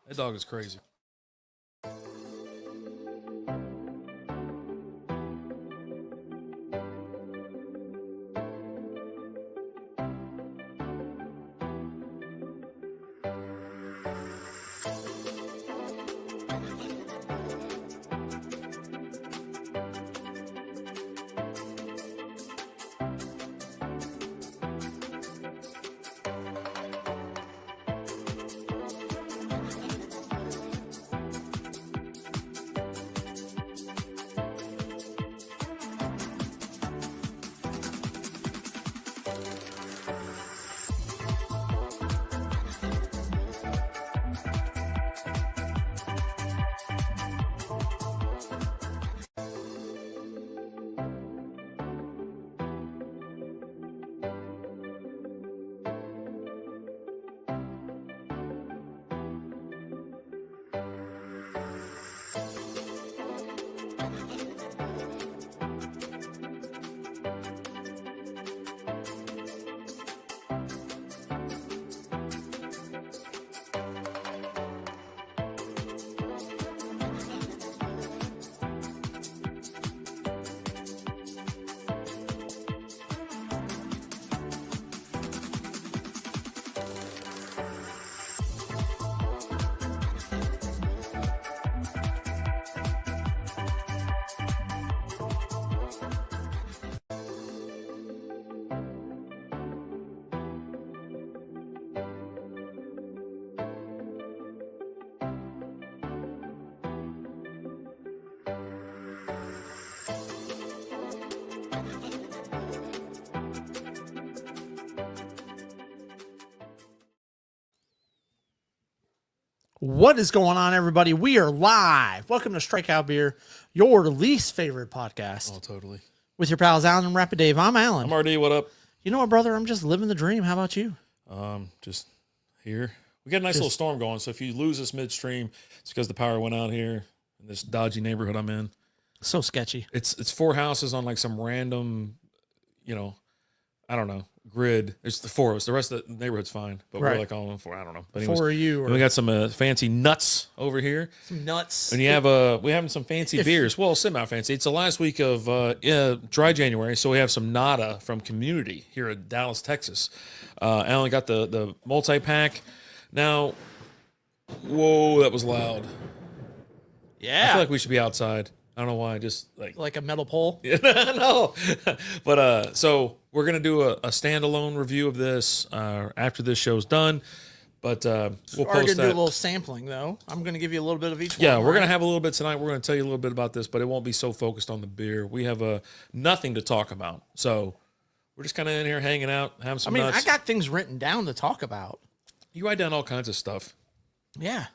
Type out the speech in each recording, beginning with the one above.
That dog is crazy. What is going on, everybody? We are live. Welcome to Strikeout Beer, your least favorite podcast. Oh, totally. With your pals, Alan and Rapid Dave. I'm Alan. I'm RD. What up? You know what, brother? I'm just living the dream. How about you? Just here. We got a nice little storm going, so if you lose us midstream, it's because the power went out here in this dodgy neighborhood I'm in. So sketchy. It's 4 houses on like some random, I don't know, grid. It's the 4 of us. The rest of the neighborhood's fine, but we're like on 4. I don't know. But anyways, 4 of you. and we got some fancy nuts over here. Some nuts. And you have we having some fancy beers. Well, semi-fancy. It's the last week of dry January, so we have some Nada from Community here in Dallas, Texas. Alan got the multi-pack. Now, whoa, that was loud. Yeah. I feel like we should be outside. I don't know why. Just like a metal pole. No. But so we're gonna do a standalone review of this after this show's done. But we'll We're post going to that. do a little sampling, though. I'm going to give you a little bit of each one. Yeah, we're going to have a little bit tonight. We're going to tell you a little bit about this, but it won't be so focused on the beer. We have nothing to talk about. So we're just kind of in here hanging out, having some nuts. I got things written down to talk about. You write down all kinds of stuff. Yeah.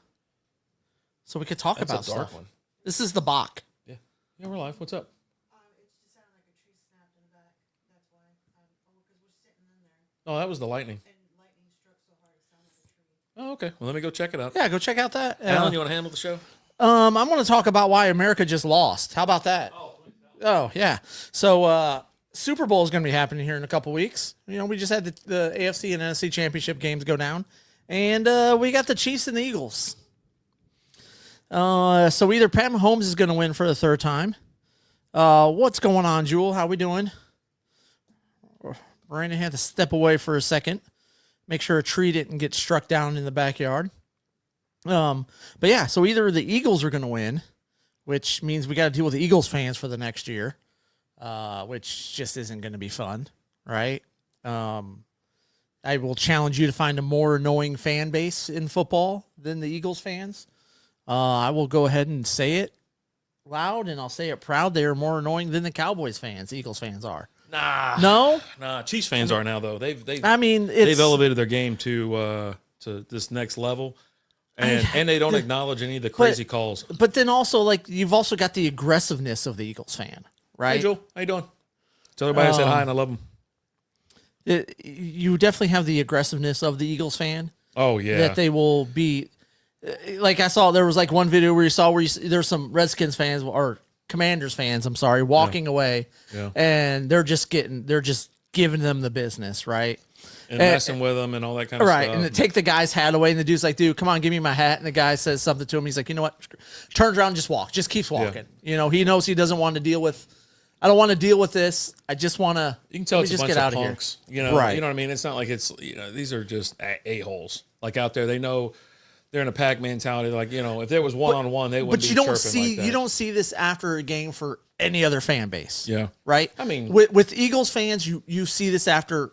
So we could talk That's about a dark stuff. one. This is the Bach. Yeah, we're live. What's up? It just sounded like a tree snapped in the back. That's why. Because we're sitting in there. Oh, that was the lightning. And lightning struck so hard it sounded like a tree. Oh, okay. Well, let me go check it out. Yeah, go check out that. Alan, you want to handle the show? I'm going to talk about why America just lost. How about that? Oh, yeah. So, Super Bowl is going to be happening here in a couple weeks. We just had the AFC and NFC championship games go down, and we got the Chiefs and the Eagles. So either Pat Mahomes is going to win for the third time. What's going on, Jewel? How we doing? Brandon had to step away for a second, make sure a tree didn't get struck down in the backyard. But yeah, so either the Eagles are going to win, which means we got to deal with the Eagles fans for the next year, which just isn't going to be fun, right? I will challenge you to find a more annoying fan base in football than the Eagles fans. I will go ahead and say it loud, and I'll say it proud. They are more annoying than the Cowboys fans. Eagles fans are. Nah. No? Nah. Chiefs fans are now, though. They've They've elevated their game to this next level, and they don't acknowledge any of the crazy calls. But then also, you've also got the aggressiveness of the Eagles fan, right? Hey, Joe. How you doing? Tell everybody I said hi and I love them. You definitely have the aggressiveness of the Eagles fan. Oh, yeah. That they will be... Like I saw, there was one video where you saw there's some Redskins fans or Commanders fans, I'm sorry, walking away, and they're just giving them the business, right? and messing with them and all that kind of right. stuff. And they take the guy's hat away, and the dude's like, "Dude, come on, give me my hat." And the guy says something to him. He's like, "You know what?" Turns around, and just walk. Just keeps walking. You know, he knows he doesn't want to deal with. I don't want to deal with this. I just want to. You can tell it's just a bunch get of out of here. punks. You know, Right. you know what I mean? It's not like it's, you know, these are just a-holes. Like out there, they know they're in a pack mentality. Like, you know, if there was one-on-one, they wouldn't But be you don't chirping see like that. you don't see this after a game for any other fan base. Yeah. Right. I mean, with Eagles fans, you see this after.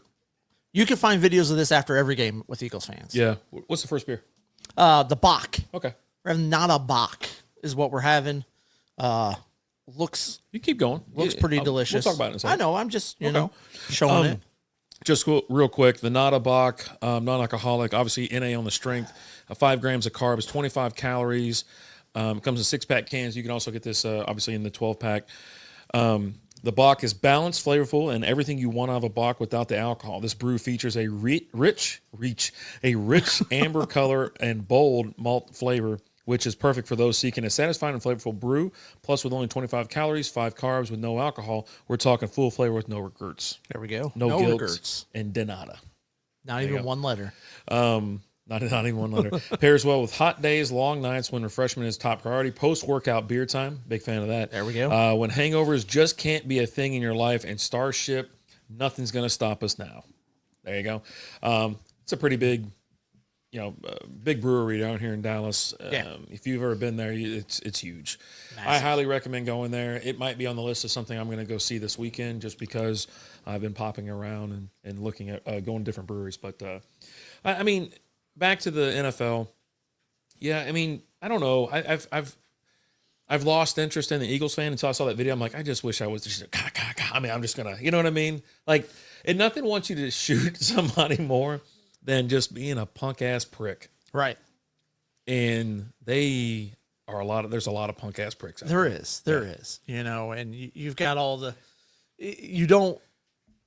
You can find videos of this after every game with Eagles fans. Yeah. What's the first beer? The Bach. Okay. We're having not a Bach is what we're having. Looks You keep going. pretty delicious. We'll talk about it in a second. I know. I'm just you know showing it. Just real quick, the Nada Bach, non-alcoholic, obviously NA on the strength, 5 grams of carbs, 25 calories. It comes in 6-pack cans. You can also get this obviously in the 12-pack. The Bach is balanced, flavorful, and everything you want out of a Bach without the alcohol. This brew features a rich amber color and bold malt flavor, which is perfect for those seeking a satisfying and flavorful brew. Plus, with only 25 calories, 5 carbs, with no alcohol, we're talking full flavor with no regrets. There we go. No guilt regrets. and denada. Not even one letter. Not even one letter. Pairs well with hot days, long nights when refreshment is top priority. Post-workout beer time. Big fan of that. There we go. When hangovers just can't be a thing in your life, and Starship, nothing's going to stop us now. There you go. It's a pretty big, big brewery down here in Dallas. If you've ever been there, it's huge. Massive. I highly recommend going there. It might be on the list of something I'm going to go see this weekend just because I've been popping around and looking at going to different breweries. But, I mean, back to the NFL. Yeah, I mean, I don't know. I've lost interest in the Eagles fan until I saw that video. I'm like, I just wish I was just, I mean, I'm just going to, you know what I mean? Like, and nothing wants you to shoot somebody more than just being a punk ass prick. Right. And they are there's a lot of punk ass pricks out there. There is, and you've got all the, you don't,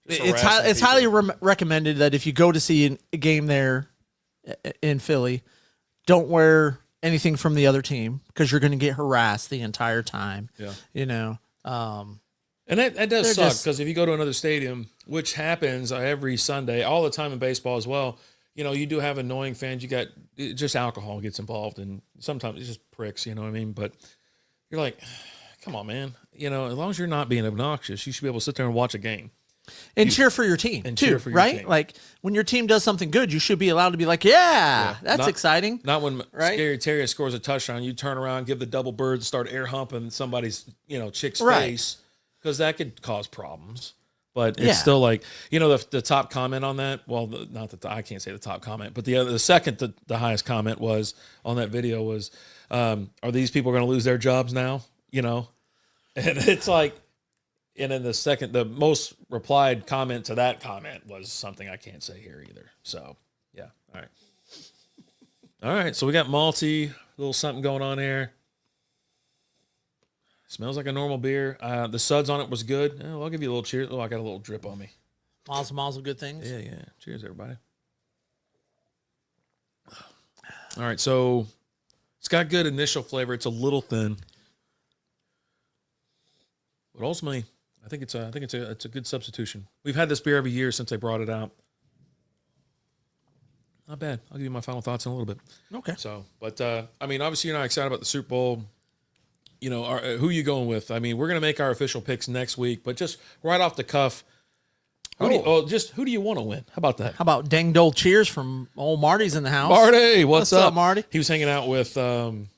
it's highly recommended that if you go to see a game there in Philly, don't wear anything from the other team because you're going to get harassed the entire time. Yeah. And that does suck because if you go to another stadium, which happens every Sunday, all the time in baseball as well, you do have annoying fans. You got just alcohol gets involved, and sometimes it's just pricks, you know what I mean? But you're like, come on, man. As long as you're not being obnoxious, you should be able to sit there and watch a game. And cheer for your team, and too, cheer for your right? team. Like, when your team does something good, you should be allowed to be like, that's exciting. Not when Scary Terry scores a touchdown, you turn around, give the double bird, start air humping somebody's, chick's face, because that could cause problems. But it's still like, the top comment on that, well, I can't say the top comment, but the second, the highest comment was on that video was, are these people going to lose their jobs now? And it's like, and then the most replied comment to that comment was something I can't say here either. So, yeah. All right. All right. So we got malty, a little something going on here. Smells like a normal beer. The suds on it was good. I'll give you a little cheers. Oh, I got a little drip on me. Mazel, good things. Yeah. Cheers, everybody. All right. So it's got good initial flavor. It's a little thin. But ultimately, I think it's a good substitution. We've had this beer every year since they brought it out. Not bad. I'll give you my final thoughts in a little bit. Okay. So, but I mean, obviously you're not excited about the Super Bowl. Who are you going with? I mean, we're going to make our official picks next week, but just right off the cuff, who do you want to win? How about that? How about dang dole cheers from old Marty's in the house? Marty, what's up, Marty? He was hanging out with old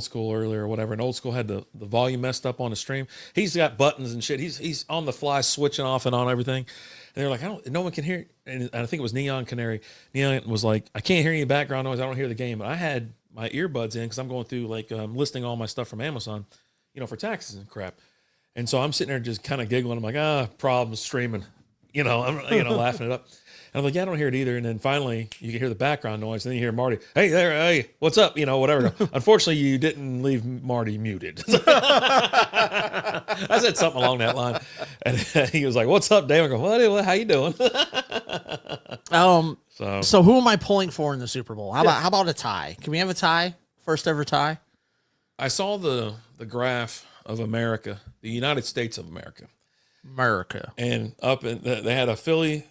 school earlier or whatever, and old school had the volume messed up on the stream. He's got buttons and shit. He's on the fly switching off and on everything. And they're like, no one can hear it. And I think it was Neon Canary. Neon was like, I can't hear any background noise. I don't hear the game. But I had my earbuds in because I'm going through listing all my stuff from Amazon, for taxes and crap. And so I'm sitting there just kind of giggling. I'm like, problems streaming, I'm laughing it up. And I'm like, I don't hear it either. And then finally, you can hear the background noise. And then you hear Marty, hey, what's up? Whatever. Unfortunately, you didn't leave Marty muted. I said something along that line. And he was like, what's up, Dave? I go, what? How you doing? So who am I pulling for in the Super Bowl? How about a tie? Can we have a tie? First ever tie? I saw the graph of America, the United States of America. America. And they had a Philly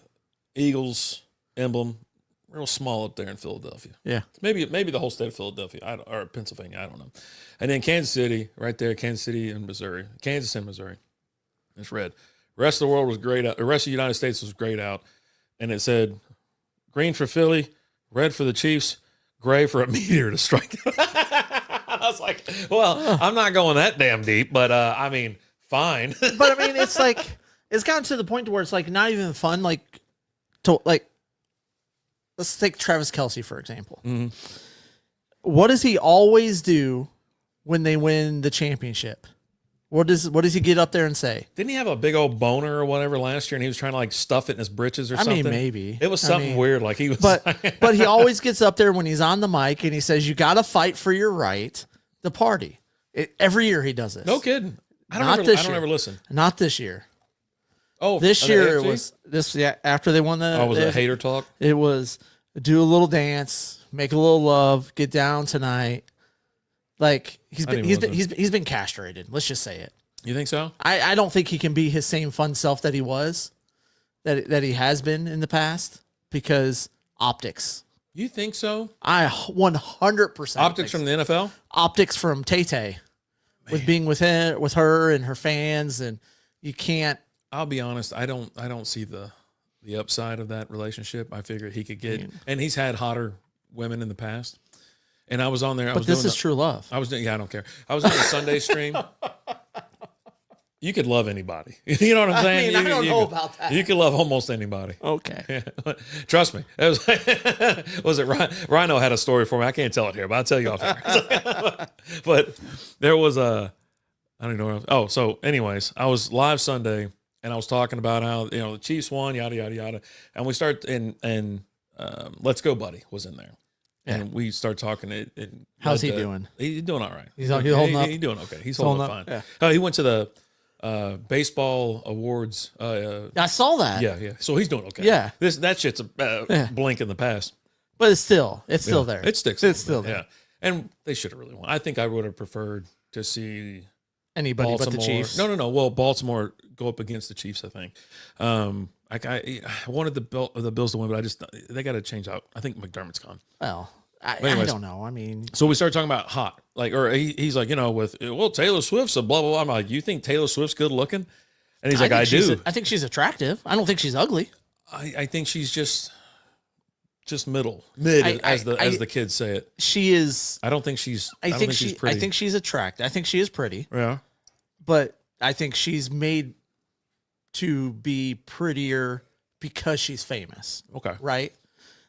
Eagles emblem, real small up there in Philadelphia. Yeah. Maybe the whole state of Philadelphia or Pennsylvania. I don't know. And then Kansas City, right there, Kansas City and Missouri. Kansas and Missouri. It's red. The rest of the world was grayed out. The rest of the United States was grayed out. And it said green for Philly, red for the Chiefs, gray for a meteor to strike. I was like, well, I'm not going that damn deep, but I mean, fine. But I mean, it's like it's gotten to the point where it's like not even fun. Like, let's take Travis Kelce for example. Mm-hmm. What does he always do when they win the championship? What does he get up there and say? Didn't he have a big old boner or whatever last year, and he was trying to like stuff it in his britches or something? I mean, maybe it was something weird. Like he was, but he always gets up there when he's on the mic and he says, "You got to fight for your right to party." Every year he does this. No kidding. I Not don't this year. ever listen. Not this year. Oh, This the year it AFC? was this. Yeah, after they won the. Oh, was it hater talk? It was do a little dance, make a little love, get down tonight. Like he's I been didn't even he's been castrated. Let's just say it. You think so? I don't think he can be his same fun self that he was, that he has been in the past because optics. You think so? I 100% Optics from the NFL? optics from Tay Tay with being with her and her fans, and you can't. I'll be honest. I don't see the upside of that relationship. I figured he could get, and he's had hotter women in the past. And I was on there. But this is true love. I was doing. Yeah, I don't care. I was on the Sunday stream. You could love anybody. You know what I'm saying? I don't know about that. You could love almost anybody. Okay. Trust me. It was it Rhino had a story for me. I can't tell it here, but I'll tell you off air. But there was I don't know. Oh, so anyways, I was live Sunday and I was talking about how the Chiefs won, yada yada yada, and we start and Let's Go Buddy was in there. Yeah. And we start talking. How's he doing? He's doing all right. He's holding up. He's doing okay. He's holding up fine. Yeah. He went to the baseball awards. I saw that. Yeah. So he's doing okay. Yeah. That shit's a blink in the past. But it's still there. It sticks. It's still there. Yeah. And they should have really won. I think I would have preferred to see Anybody Baltimore. but the Chiefs. No. Well, Baltimore go up against the Chiefs. I think. I wanted the Bills to win, but they got to change out. I think McDermott's gone. Well, I don't know. I mean, so we started talking about hot, he's like, Taylor Swift's a blah blah blah. I'm like, you think Taylor Swift's good looking? And he's like, I do. I think she's attractive. I don't think she's ugly. I think she's just mid, as the kids say it. She is. I don't think she's. I think she's pretty. I think she's attractive. I think she is pretty. Yeah. But I think she's made to be prettier because she's famous. Okay. Right?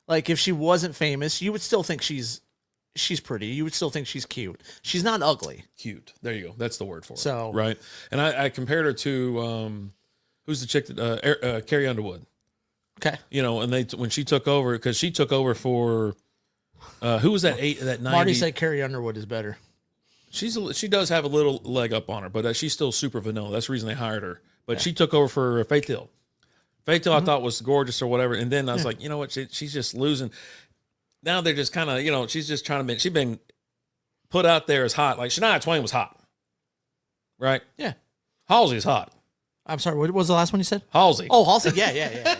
Like if she wasn't famous, you would still think she's pretty. You would still think she's cute. She's not ugly. Cute. There you go. That's the word for it. So right. And I compared her to who's the chick that Carrie Underwood. Okay. And when she took over, because she took over for who was that 90? Marty said Carrie Underwood is better. She does have a little leg up on her, but she's still super vanilla. That's the reason they hired her. But she took over for Faith Hill. Faith Hill I thought was gorgeous or whatever, and then I was like, you know what? She's just losing. Now they're just kind of, she's just trying to she's been put out there as hot. Like Shania Twain was hot, right? Yeah. Halsey's hot. I'm sorry. What was the last one you said? Halsey. Oh, Halsey. Yeah.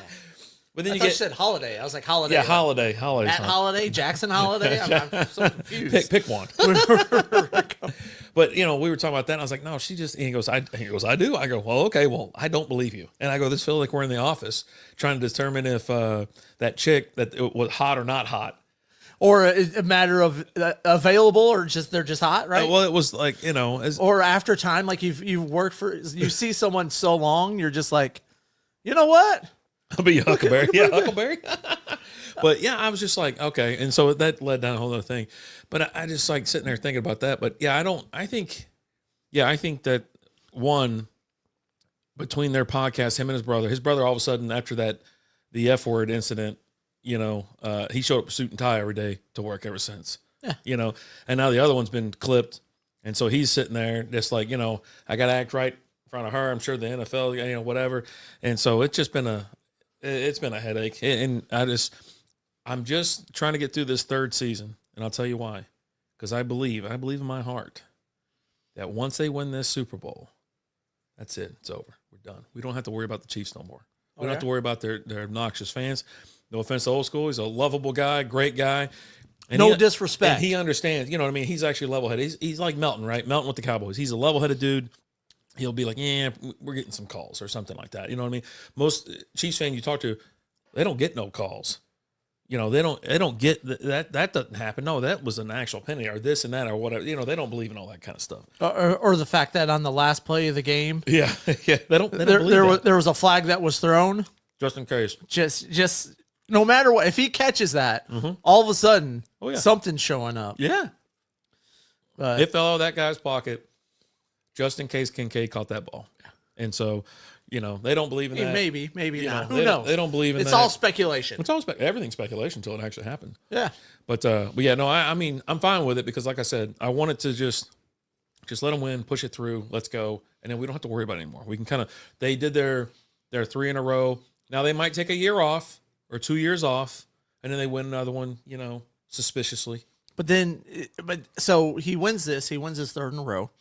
But then I thought you said Holiday. I was like Holiday. Yeah, Holiday. Matt Holiday, Jackson Holiday. I'm so confused. Pick one. But we were talking about that. And I was like, no, she just. And he goes, I do. I go, well, okay, well, I don't believe you. And I go, this feels like we're in the office trying to determine if that chick that it was hot or not hot, or a matter of available, or just they're just hot, right? Well, it was like or after time, like you've worked for, you see someone so long, you're just like, you know what? I'll be Huckleberry. Yeah, Huckleberry. But yeah, I was just like, okay. And so that led down a whole other thing. But I just like sitting there thinking about that. But yeah, I think that one, between their podcast, him and his brother all of a sudden after the F word incident, he showed up with suit and tie every day to work ever since. Yeah. And now the other one's been clipped. And so he's sitting there just like, I got to act right in front of her. I'm sure the NFL, whatever. And so it's just been it's been a headache. And I'm just trying to get through this third season. And I'll tell you why. Because I believe in my heart that once they win this Super Bowl, that's it. It's over. We're done. We don't have to worry about the Chiefs no more. We don't have to worry about their obnoxious fans. No offense to Old School. He's a lovable guy, great guy. And No disrespect. And he understands, you know what I mean? He's actually level-headed. He's like Melton, right? Melton with the Cowboys. He's a level-headed dude. He'll be like, yeah, we're getting some calls or something like that. You know what I mean? Most Chiefs fan you talk to, they don't get no calls. You know, they don't get that doesn't happen. No, that was an actual penalty or this and that or whatever. You know, they don't believe in all that kind of stuff. Or the fact that on the last play of the game, Yeah, yeah, they don't believe that. there was a flag that was thrown. Just in case. Just no matter what, if he catches that, all of a sudden, something's showing up. Yeah. But It fell out of that guy's pocket just in case Kincaid caught that ball. And so, you know, they don't believe in that. maybe You not. know, Who knows? They don't believe in It's that. all speculation. It's all everything's speculation until it actually happens. Yeah. But yeah, no, I mean, I'm fine with it because, like I said, I wanted to just let them win, push it through, let's go, and then we don't have to worry about it anymore. We can kind of they did their 3 in a row. Now they might take a year off or 2 years off, and then they win another one, you know, suspiciously. But so he wins this. He wins his 3rd in a row.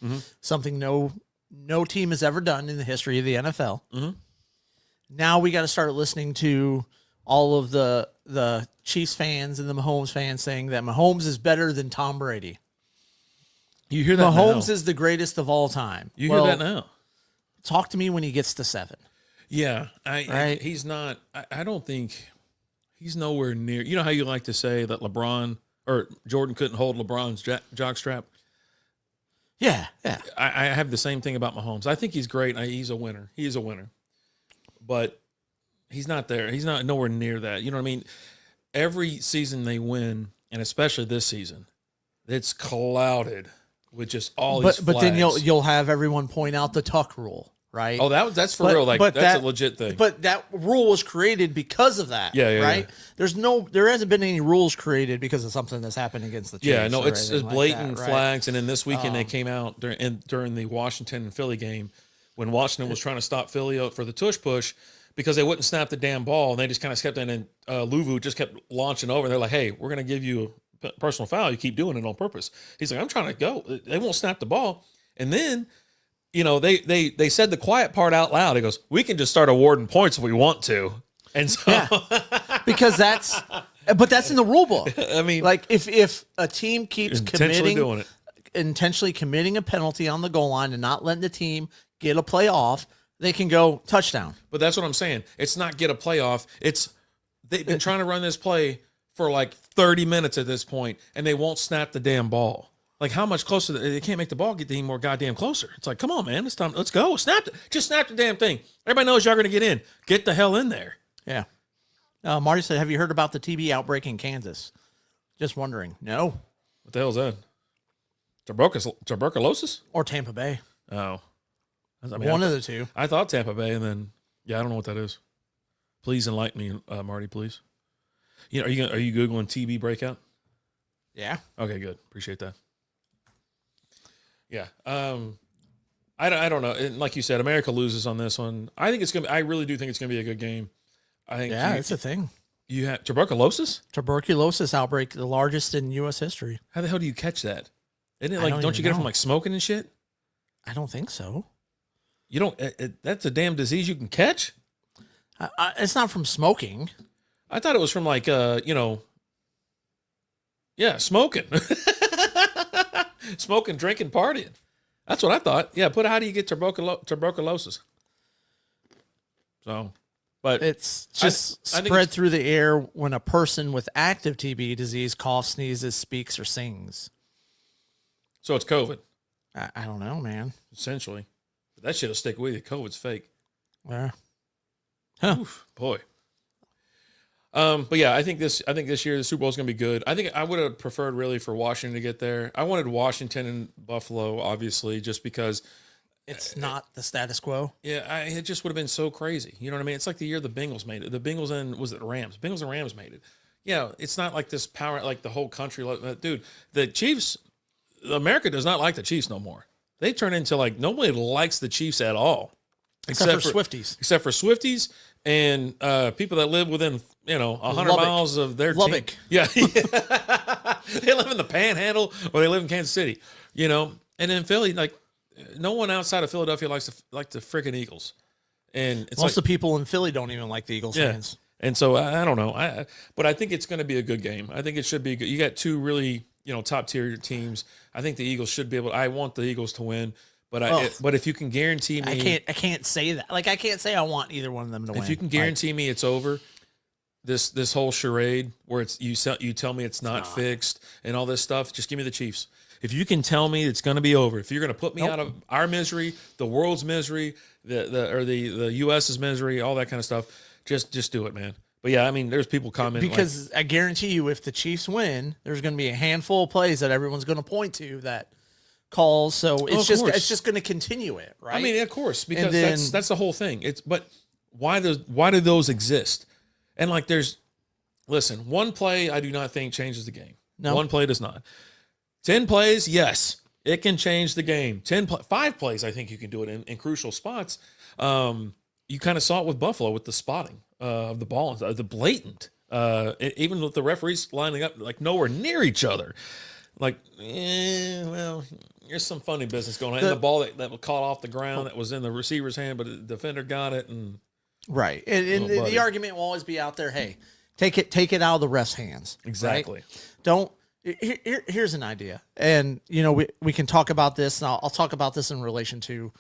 Something no team has ever done in the history of the NFL. Now we got to start listening to all of the Chiefs fans and the Mahomes fans saying that Mahomes is better than Tom Brady. You hear that Mahomes now. is the greatest of all time. You hear that now. Talk to me when he gets to 7. Yeah, Right. he's not. I don't think he's nowhere near. You know how you like to say that LeBron or Jordan couldn't hold LeBron's jockstrap. Yeah. I have the same thing about Mahomes. I think he's great. He's a winner. He is a winner, but he's not there. He's not nowhere near that. You know what I mean? Every season they win, and especially this season, it's clouded with just all these But then flags. you'll have everyone point out the tuck rule, right? Oh, that's for real. Like that's a legit thing. But that rule was created because of that. Yeah, right. yeah. There hasn't been any rules created because of something that's happened against the Chiefs. Yeah, no, or it's anything like blatant that, right? flags. And then this weekend they came out during the Washington and Philly game when Washington was trying to stop Philly out for the tush push because they wouldn't snap the damn ball, and they just kind of kept in, and Luvu just kept launching over. They're like, "Hey, we're going to give you a personal foul. You keep doing it on purpose." He's like, "I'm trying to go." They won't snap the ball, and then, you know, they said the quiet part out loud. He goes, "We can just start awarding points if we want to," and so Because that's in the rule book. I mean, Like if a team keeps intentionally doing it. intentionally committing a penalty on the goal line and not letting the team get a play off, they can go touchdown. But that's what I'm saying. It's not get a playoff. It's they've been trying to run this play for like 30 minutes at this point, and they won't snap the damn ball. Like, how much closer? They can't make the ball get any more goddamn closer. It's like, come on, man. It's time. Let's go. Snap it. Just snap the damn thing. Everybody knows y'all going to get in. Get the hell in there. Yeah. Marty said, "Have you heard about the TB outbreak in Kansas?" Just wondering. No. What the hell is that? Tuberculosis? Or Tampa Bay. Oh. I mean, One of the two. I thought Tampa Bay, and then, yeah, I don't know what that is. Please enlighten me, Marty, please. You know, are you Googling TB breakout? Yeah. Okay, good. Appreciate that. Yeah. I don't know. And like you said, America loses on this one. I really do think it's gonna be a good game. I think Yeah, it's a thing. you have tuberculosis? Tuberculosis outbreak, the largest in U.S. history. How the hell do you catch that? Isn't it I like don't don't you even get it from know. like smoking and shit? I don't think so. You don't that's a damn disease you can catch? It's not from smoking. I thought it was from like yeah, smoking. Smoking, drinking, partying. That's what I thought. Yeah, how do you get tuberculosis? So, but It's just I think spread it's- through the air when a person with active TB disease coughs, sneezes, speaks, or sings. so it's COVID, I don't know, man. essentially. But that shit'll stick with you. COVID's fake. Yeah. Oof, boy. But yeah, I think this year the Super Bowl is going to be good. I think I would have preferred really for Washington to get there. I wanted Washington and Buffalo, obviously, just because It's not the status quo. it just would have been so crazy. You know what I mean? It's like the year the Bengals made it. The Bengals and Rams. Bengals and Rams made it. Yeah, it's not like this power, like the whole country. Dude, the Chiefs, America does not like the Chiefs no more. They turn into like nobody likes the Chiefs at all, Except for Swifties. Except for Swifties and people that live within 100 Lubbock. miles of their Lubbock. team. Yeah, they live in the Panhandle or they live in Kansas City. And in Philly, like no one outside of Philadelphia likes the freaking Eagles. And it's Most of the people in Philly don't even like the Eagles fans. And so I don't know. But I think it's going to be a good game. I think it should be good. You got two really, top tier teams. I think the Eagles should be able. I want the Eagles to win. But but if you can guarantee me, I can't say that. Like I can't say I want either one of them to win. If you can guarantee me it's over, this whole charade where it's you tell me it's not fixed and all this stuff, just give me the Chiefs. If you can tell me it's going to be over, if you're going to put me out of our misery, the world's misery, the U.S.'s misery, all that kind of stuff, just do it, man. But yeah, I mean, there's people commenting because I guarantee you, if the Chiefs win, there's going to be a handful of plays that everyone's going to point to that calls. So it's just going to continue it, right? I mean, of course, because that's the whole thing. But why do those exist? And listen, one play I do not think changes the game. No. One play does not. 10 plays, yes, it can change the game. 5 plays, I think you can do it in crucial spots. You kind of saw it with Buffalo with the spotting of the ball, the blatant, even with the referees lining up like nowhere near each other. Like, well, there's some funny business going on. And the ball that was caught off the ground that was in the receiver's hand, but the defender got it. And right. And the argument will always be out there, hey, take it out of the ref's hands. Exactly. Right? Here's an idea. And, we can talk about this, and I'll talk about this in relation to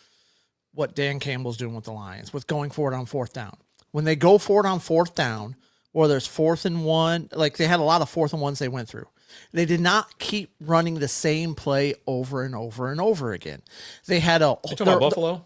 what Dan Campbell's doing with the Lions, with going for it on 4th down. When they go for it on 4th down, or there's 4th and 1, like they had a lot of 4th and 1s they went through. They did not keep running the same play over and over and over again. They had You're talking about Buffalo?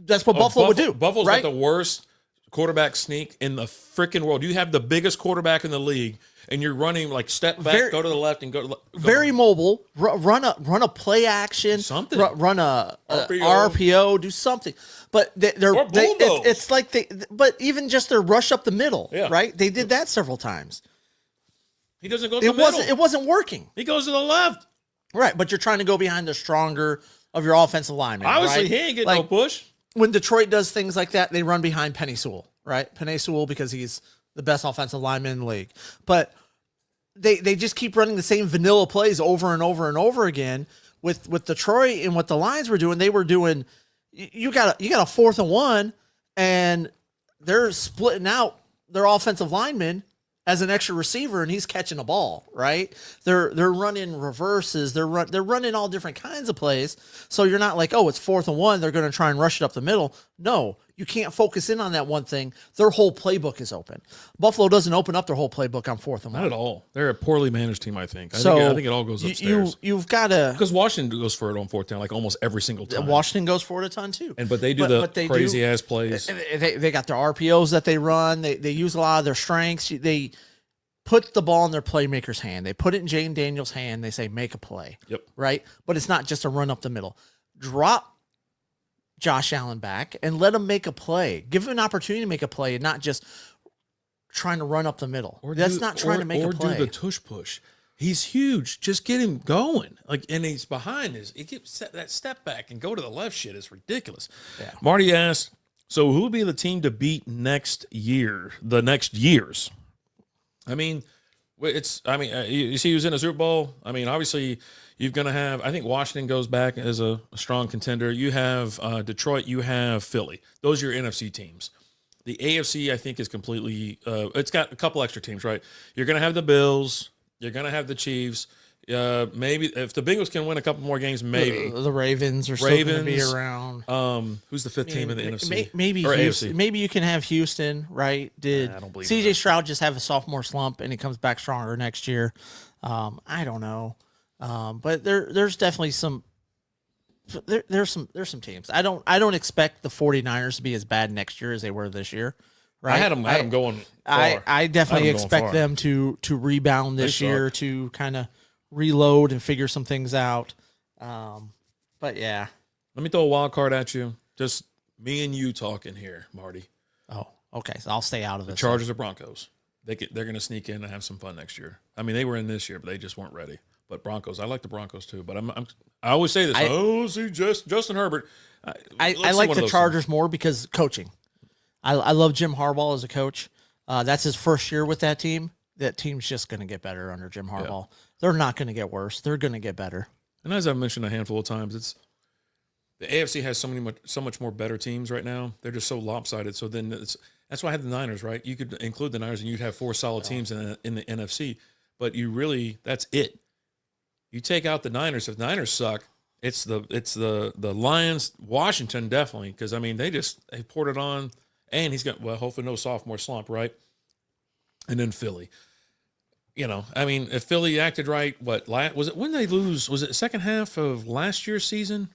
That's what Buffalo would do. Buffalo's got the worst quarterback sneak in the freaking world. You have the biggest quarterback in the league, and you're running like step back, go to the left, and go very mobile. Run a play action, something. Run a RPO, do something. But it's like but even just their rush up the middle, right? They did that several times. He doesn't go to the middle. It wasn't working. He goes to the left. Right, but you're trying to go behind the stronger of your offensive lineman. Obviously, right? he ain't getting no push. When Detroit does things like that, they run behind Penny Sewell, right? Penny Sewell, because he's the best offensive lineman in the league. But they just keep running the same vanilla plays over and over and over again. With Detroit and what the Lions were doing, they were doing, you got a 4th and 1, and they're splitting out their offensive linemen as an extra receiver, and he's catching a ball, right? They're running reverses. They're running all different kinds of plays. So you're not like, oh, it's 4th and 1. They're going to try and rush it up the middle. No, you can't focus in on that one thing. Their whole playbook is open. Buffalo doesn't open up their whole playbook on 4th and 1. Not at all. They're a poorly managed team, I think. I think it all goes upstairs. You've got to, because Washington goes for it on 4th down like almost every single time. Washington goes for it a ton too. But they do the crazy ass plays. They got their RPOs that they run. They use a lot of their strengths. They put the ball in their playmaker's hand. They put it in Jane Daniels' hand. They say, make a play. Yep. Right? But it's not just a run up the middle. Drop Josh Allen back and let him make a play. Give him an opportunity to make a play and not just trying to run up the middle. That's not trying to make a play. Or do the tush push. He's huge. Just get him going. And he's behind he gets that step back and go to the left shit is ridiculous. Yeah. Marty asked, so who will be the team to beat next year, the next years? I mean, you see who's in a Super Bowl. I mean, obviously, you're going to have, I think Washington goes back as a strong contender. You have Detroit, you have Philly. Those are your NFC teams. The AFC, I think, is completely, it's got a couple extra teams, right? You're going to have the Bills. You're going to have the Chiefs. Maybe if the Bengals can win a couple more games, maybe the Ravens are still going to be around. Who's the 5th team in the NFC? Maybe Houston. Maybe you can have Houston, right? Did I don't believe CJ Stroud just have a sophomore slump and he comes back stronger next year? I don't know, but there's definitely some. There's some teams. I don't expect the 49ers to be as bad next year as they were this year. Right? I had them going far. I definitely expect them to rebound this year, to kind of reload and figure some things out. But yeah. Let me throw a wild card at you. Just me and you talking here, Marty. Oh, okay. So I'll stay out of this. The Chargers or Broncos. They're going to sneak in and have some fun next year. I mean, they were in this year, but they just weren't ready. But Broncos, I like the Broncos too. But I always say this. Justin Herbert. I like the Chargers more because coaching. I love Jim Harbaugh as a coach. That's his first year with that team. That team's just going to get better under Jim Harbaugh. Yeah. They're not going to get worse. They're going to get better. And as I've mentioned a handful of times, the AFC has so much more better teams right now. They're just so lopsided. So then that's why I had the Niners, right? You could include the Niners and you'd have 4 solid teams in the NFC. But that's it. You take out the Niners. If the Niners suck, it's the Lions, Washington definitely, because I mean they poured it on, and he's got hopefully no sophomore slump, right? And then Philly. I mean, if Philly acted right, was it when they lose? Was it second half of last year's season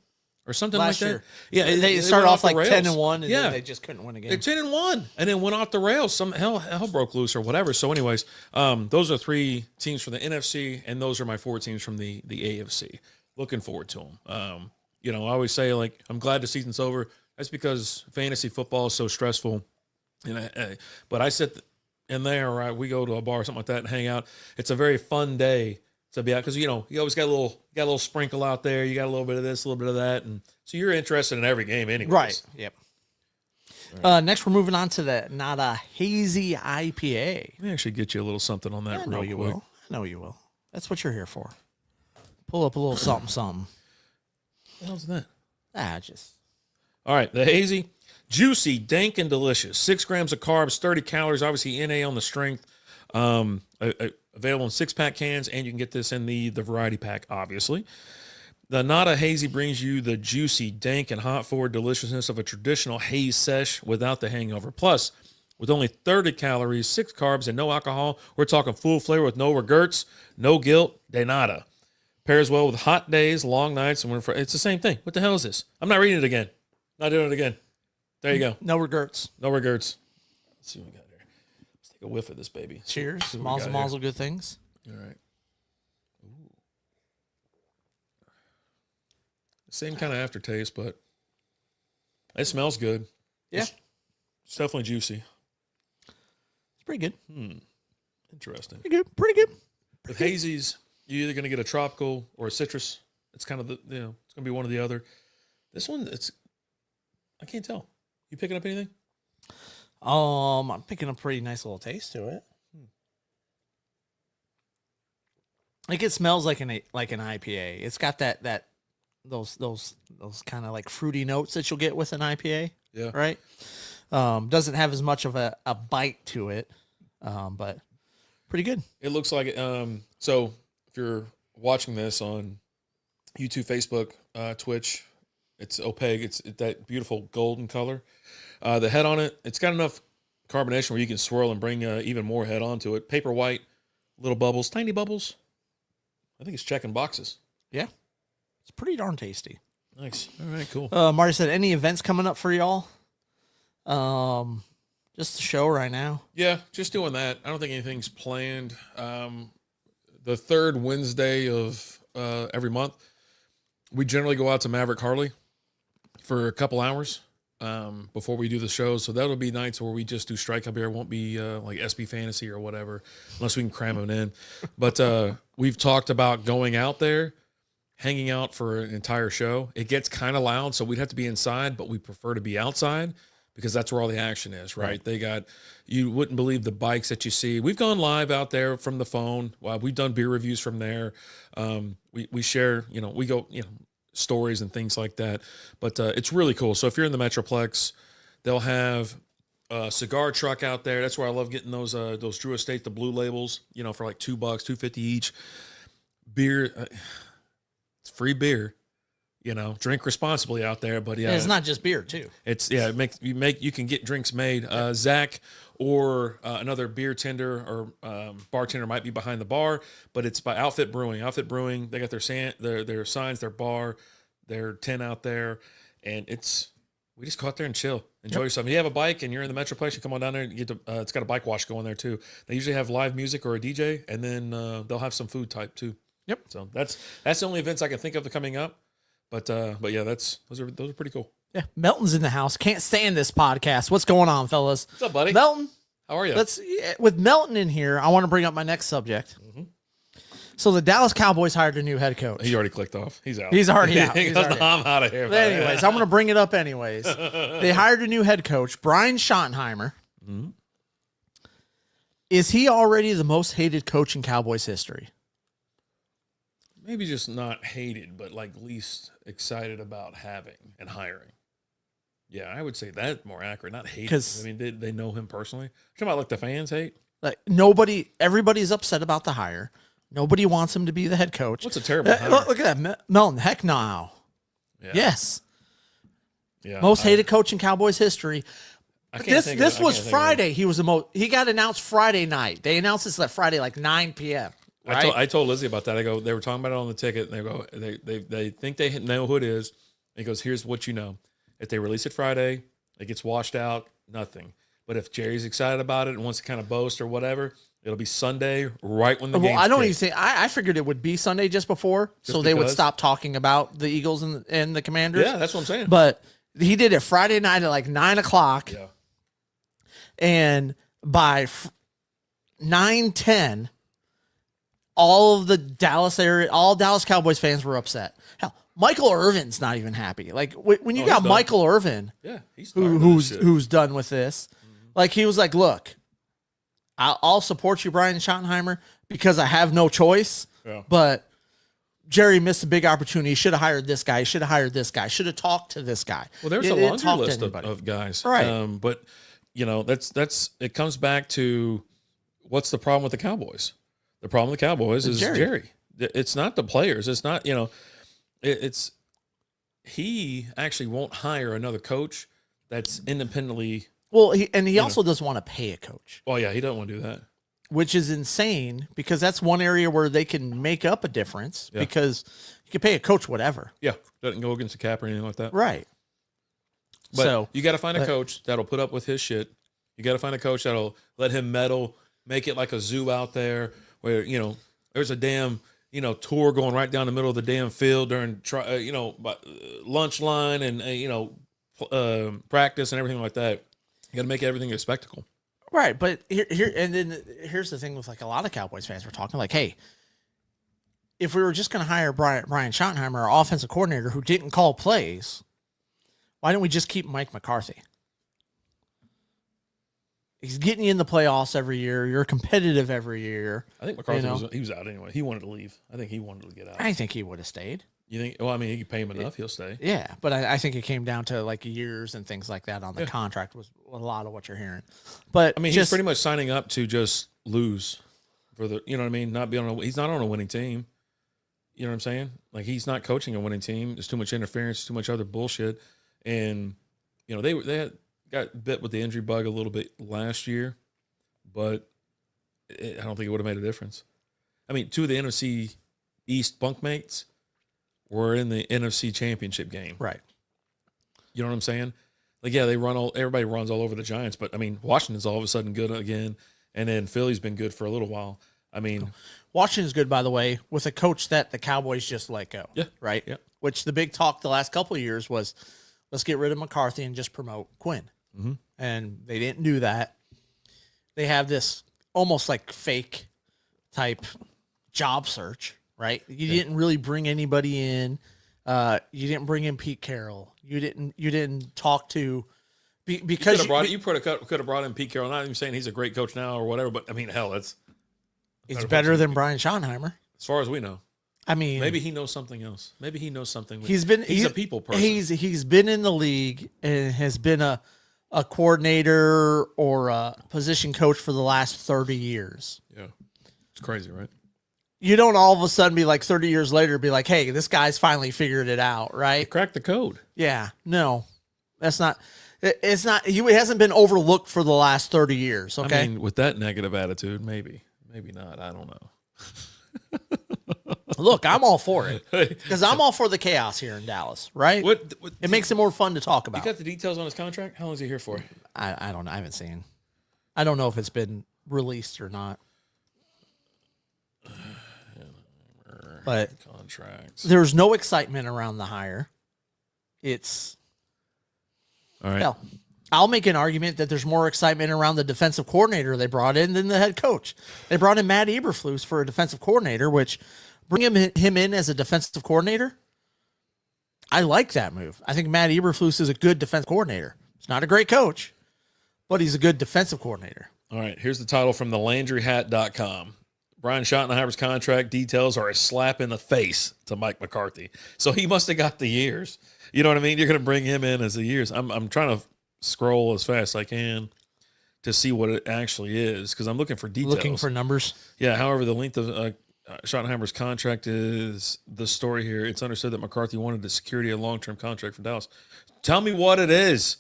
or something Last like year. that? Yeah, They started off like 10-1, and then they just couldn't win again. They're 10-1, and then went off the rails. Some hell broke loose or whatever. So, anyways, those are 3 teams from the NFC, and those are my 4 teams from the AFC. Looking forward to them. I always say I'm glad the season's over. That's because fantasy football is so stressful. But I sit in there, right? We go to a bar or something like that and hang out. It's a very fun day to be out because you always got a little sprinkle out there. You got a little bit of this, a little bit of that, and so you're interested in every game, anyways. Right. Yep. Right. Next, we're moving on to the Not a Hazy IPA. Let me actually get you a little something on that. I know you will. I know you will. That's what you're here for. Pull up a little something. What the hell's that? Just. All right, the hazy, juicy, dank, and delicious. 6 grams of carbs, 30 calories. Obviously, NA on the strength. Available in 6-pack cans, and you can get this in the variety pack. Obviously, the Nada Hazy brings you the juicy, dank, and hot forward deliciousness of a traditional haze sesh without the hangover. Plus, with only 30 calories, 6 carbs, and no alcohol, we're talking full flavor with no regrets, no guilt, de nada. Pairs well with hot days, long nights, and it's the same thing. What the hell is this? I'm not reading it again. Not doing it again. There you go. No regrets. No regrets. Let's see what we got here. Let's take a whiff of this baby. Cheers. Mazel, good things. All right. Ooh. Same kind of aftertaste, but it smells good. Yeah. It's definitely juicy. It's pretty good. Interesting. Pretty good. With hazies, you're either going to get a tropical or a citrus. It's kind of it's going to be one or the other. This one, I can't tell. You picking up anything? I'm picking up a pretty nice little taste to it. Like it smells like an IPA. It's got those kind of like fruity notes that you'll get with an IPA. Yeah. Right. Doesn't have as much of a bite to it, but pretty good. It looks like it. So if you're watching this on YouTube, Facebook, Twitch, it's opaque. It's that beautiful golden color. The head on it, it's got enough carbonation where you can swirl and bring even more head onto it. Paper white, little bubbles, tiny bubbles. I think it's checking boxes. Yeah. It's pretty darn tasty. Nice. All right, cool. Marty said, any events coming up for y'all? Just the show right now. Yeah, just doing that. I don't think anything's planned. The third Wednesday of every month, we generally go out to Maverick Harley for a couple hours before we do the show. So that'll be nights where we just do Strikeout beer. It won't be like SB Fantasy or whatever, unless we can cram it in. But we've talked about going out there, hanging out for an entire show. It gets kind of loud, so we'd have to be inside, but we prefer to be outside because that's where all the action is, right? They got, you wouldn't believe the bikes that you see. We've gone live out there from the phone. We've done beer reviews from there. We share, we go, stories and things like that. But it's really cool. So if you're in the Metroplex, they'll have a cigar truck out there. That's where I love getting those Drew Estate, the blue labels, for like $2, $2.50 each. Beer, it's free beer. Drink responsibly out there, but yeah, it's not just beer too. It's you can get drinks made. Zach or another beer tender or bartender might be behind the bar, but it's by Outfit Brewing. Outfit Brewing, they got their signs, their bar, their tent out there, and we just go out there and chill, enjoy yourself. If you have a bike and you're in the Metroplex, you come on down there and get to. It's got a bike wash going there too. They usually have live music or a DJ, and then they'll have some food type too. Yep. So that's the only events I can think of coming up. But yeah, those are pretty cool. Yeah, Melton's in the house. Can't stand this podcast. What's going on, fellas? What's up, buddy? Melton, how are you? With Melton in here, I want to bring up my next subject. Mm-hmm. So the Dallas Cowboys hired a new head coach. He already clicked off. He's out. He's already out. I'm out of here. But anyways, I'm going to bring it up anyways. They hired a new head coach, Brian Schottenheimer. Mm-hmm. Is he already the most hated coach in Cowboys history? maybe just not hated, but like least excited about having and hiring. Yeah, I would say that's more accurate, not hated. 'Cause- I mean, they know him personally. Talking about like the fans hate. Like everybody's upset about the hire. Nobody wants him to be the head coach. What's a terrible hire? Look at that, Melton. Heck no. Yeah. Yes, Yeah, most hated coach in Cowboys history. I But can't this think of it. this I was can't think of it. Friday. He got announced Friday night. They announced this like Friday, like 9 p.m. Right? I told Lizzie about that. I go, they were talking about it on the ticket. And they go, they think they know who it is. And he goes, here's what you know. If they release it Friday, it gets washed out, nothing. But if Jerry's excited about it and wants to kind of boast or whatever, it'll be Sunday right when the Well, game's I don't kicked. even think I figured it would be Sunday just before, so they would because? stop talking about the Eagles and the Commanders. Yeah, that's what I'm saying. But he did it Friday night at like 9 o'clock, yeah. and by 9:10, all Dallas Cowboys fans were upset. Hell, Michael Irvin's not even happy. Like when you Oh, got he's done. Michael Irvin, Yeah, he's tired of this who's shit. who's done with this, like he was like, look, I'll support you, Brian Schottenheimer, because I have no choice. Yeah. But Jerry missed a big opportunity. He should have hired this guy. He should have hired this guy. Should have talked to this guy. Well, there's He a didn't laundry talk to list anybody. of guys. Right. But, you know, that's it comes back to what's the problem with the Cowboys? The problem with the Cowboys is Jerry. It's not the players. It's not, you know, it's he actually won't hire another coach that's independently. Well, he also doesn't want to pay a coach, Oh, yeah, he doesn't want to do that. which is insane because that's one area where they can make up a difference because you can pay a coach whatever. Yeah, doesn't go against the cap or anything like that. Right. But So you got to find a coach that'll put up with his shit. You got to find a coach that'll let him meddle, make it like a zoo out there where, you know, there's a damn, you know, tour going right down the middle of the damn field during, lunch line and, practice and everything like that. You got to make everything a spectacle. Right, but here's the thing with like a lot of Cowboys fans. We're talking like, hey, if we were just going to hire Brian Schottenheimer, our offensive coordinator, who didn't call plays, why don't we just keep Mike McCarthy? He's getting you in the playoffs every year. You're competitive every year. I think McCarthy You know? he was out anyway. He wanted to leave. I think he wanted to get out. I think he would have stayed. You think? Well, I mean, you pay him enough, he'll stay. Yeah, but I think it came down to like years and things like that on the contract was a lot of what you're hearing. But I mean, he's pretty much signing up to just lose for the, you know what I mean? Not be he's not on a winning team. You know what I'm saying? Like he's not coaching a winning team. There's too much interference, too much other bullshit. And, you know, they got bit with the injury bug a little bit last year, but I don't think it would have made a difference. I mean, two of the NFC East bunkmates were in the NFC Championship game. right. You know what I'm saying? Like, yeah, everybody runs all over the Giants, but I mean, Washington's all of a sudden good again, and then Philly's been good for a little while. I mean, Washington's good, by the way, with a coach that the Cowboys just let go. Yeah. Right? Yeah. Which the big talk the last couple of years was, let's get rid of McCarthy and just promote Quinn. Mhm. And they didn't do that. They have this almost like fake type job search, right? You didn't really bring anybody in. You didn't bring in Pete Carroll. You didn't talk to because you could have brought in Pete Carroll. Not even saying he's a great coach now or whatever, but I mean, hell, that's it's better than Brian Schottenheimer. as far as we know. I mean, Maybe he knows something else. Maybe he knows something. he's a people person. He's been in the league and has been a coordinator or a position coach for the last 30 years. Yeah, it's crazy, right? You don't all of a sudden be like 30 years later be like, hey, this guy's finally figured it out, right? Crack the code. Yeah, no, that's not. It's not. He hasn't been overlooked for the last 30 years. Okay, I mean, with that negative attitude, maybe not. I don't know. look, I'm all for it because I'm all for the chaos here in Dallas, right? What It makes it more fun to talk you about. got the details on his contract? How long is he here for? I don't know. I haven't seen. I don't know if it's been released or not. But Contracts. there's no excitement around the hire. It's All right. hell. I'll make an argument that there's more excitement around the defensive coordinator they brought in than the head coach. They brought in Matt Eberflus for a defensive coordinator, which bring him in as a defensive coordinator. I like that move. I think Matt Eberflus is a good defensive coordinator. He's not a great coach, but he's a good defensive coordinator. All right. Here's the title from the LandryHat.com. Brian Schottenheimer's contract details are a slap in the face to Mike McCarthy. So he must have got the years. You know what I mean? You're going to bring him in as the years. I'm trying to scroll as fast as I can to see what it actually is because I'm looking for details. Looking for numbers. Yeah. However, the length of Schottenheimer's contract is the story here. It's understood that McCarthy wanted the security of a long-term contract for Dallas. Tell me what it is.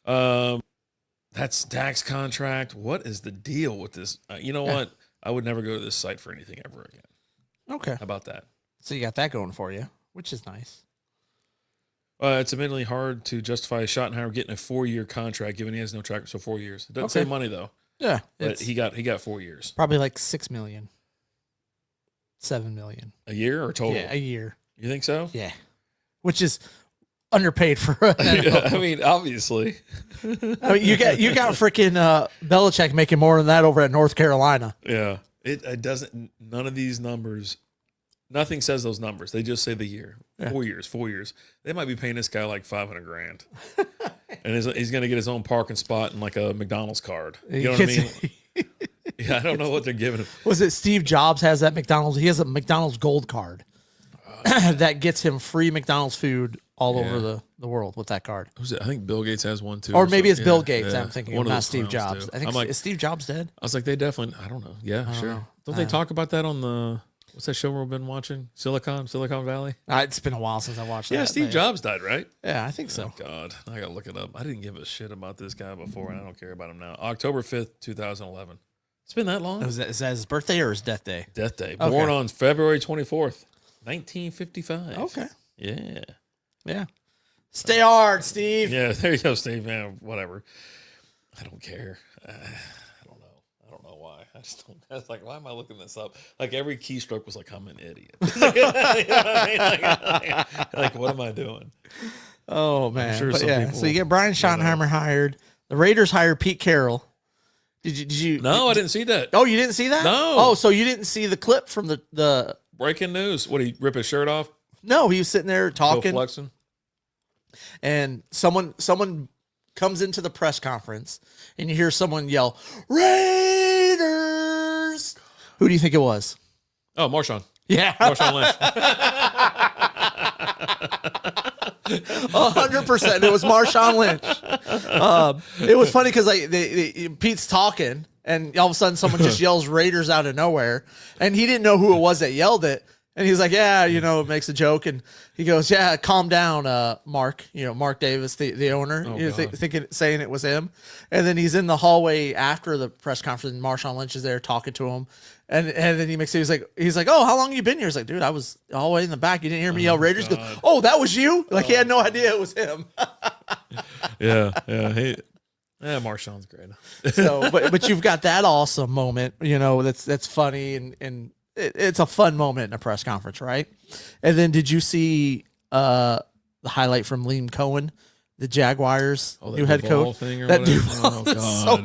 That's Dak's contract. What is the deal with this? You know what? I would never go to this site for anything ever again. Okay. How about that? So you got that going for you, which is nice. It's admittedly hard to justify Schottenheimer getting a 4-year contract given he has no track. So 4 years. It doesn't say money though. Yeah, But he got 4 years. probably like 6 million, 7 million A year or total? Yeah, a year. You think so? Yeah, which is underpaid for. Yeah, I mean, obviously. I mean, you got freaking Belichick making more than that over at North Carolina. Yeah. It doesn't. None of these numbers. Nothing says those numbers. They just say the year. 4 years. 4 years. They might be paying this guy like $500,000, and he's going to get his own parking spot and like a McDonald's card. You know what I mean? Yeah, I don't know what they're giving him. Was it Steve Jobs has that McDonald's? He has a McDonald's gold card that gets him free McDonald's food all over the world with that card. Who's it? I think Bill Gates has one too. Or maybe it's something. Bill Gates. Yeah. I'm thinking One of of not those Steve clowns, Jobs. too. I think I'm like, is Steve Jobs dead? I was like, they definitely. I don't know. Yeah, sure. Don't they talk about that on the what's that show we've been watching? Silicon Valley. It's been a while since I watched that. Yeah, Steve but Jobs died, right? Yeah, I think so. Oh God, I gotta look it up. I didn't give a shit about this guy before, and I don't care about him now. October 5th, 2011. It's been that long. Is that his birthday or his death day? Death day. Okay. Born on February 24th, 1955. Okay. Yeah. Yeah. Stay hard, Steve. Yeah, there you go, Steve. Man, whatever. I don't care. I don't know. I don't know why. I just don't. I was like, why am I looking this up? Like every keystroke was like, I'm an idiot. You know what I mean? Like, what am I doing? Oh man. sure But some yeah. people So you get Brian Schottenheimer hired. The Raiders hired Pete Carroll. Did you? No, I didn't see that. Oh, you didn't see that? No. Oh, so you didn't see the clip from the? Breaking news. What, he rip his shirt off? No, he was sitting there Go talking, flexing? and someone comes into the press conference, and you hear someone yell, "Raiders!" Who do you think it was? Oh, Marshawn. Yeah, Marshawn Lynch. 100%. It was Marshawn Lynch. It was funny because Pete's talking, and all of a sudden someone just yells "Raiders" out of nowhere, and he didn't know who it was that yelled it. And he's like, "Yeah, makes a joke," and he goes, "Yeah, calm down, Mark. Mark Davis, the owner, saying it was him." And then he's in the hallway after the press conference, and Marshawn Lynch is there talking to him. And then he's like, "Oh, how long you been here?" He's like, "Dude, I was all the way in the back. You didn't hear me yell Raiders?" He goes, "Oh, that was you?" Like he had no idea it was him. Yeah. Marshawn's great. So, but you've got that awesome moment, that's funny and it's a fun moment in a press conference, right? And then did you see the highlight from Liam Cohen, the Jaguars new head coach? That Duval is so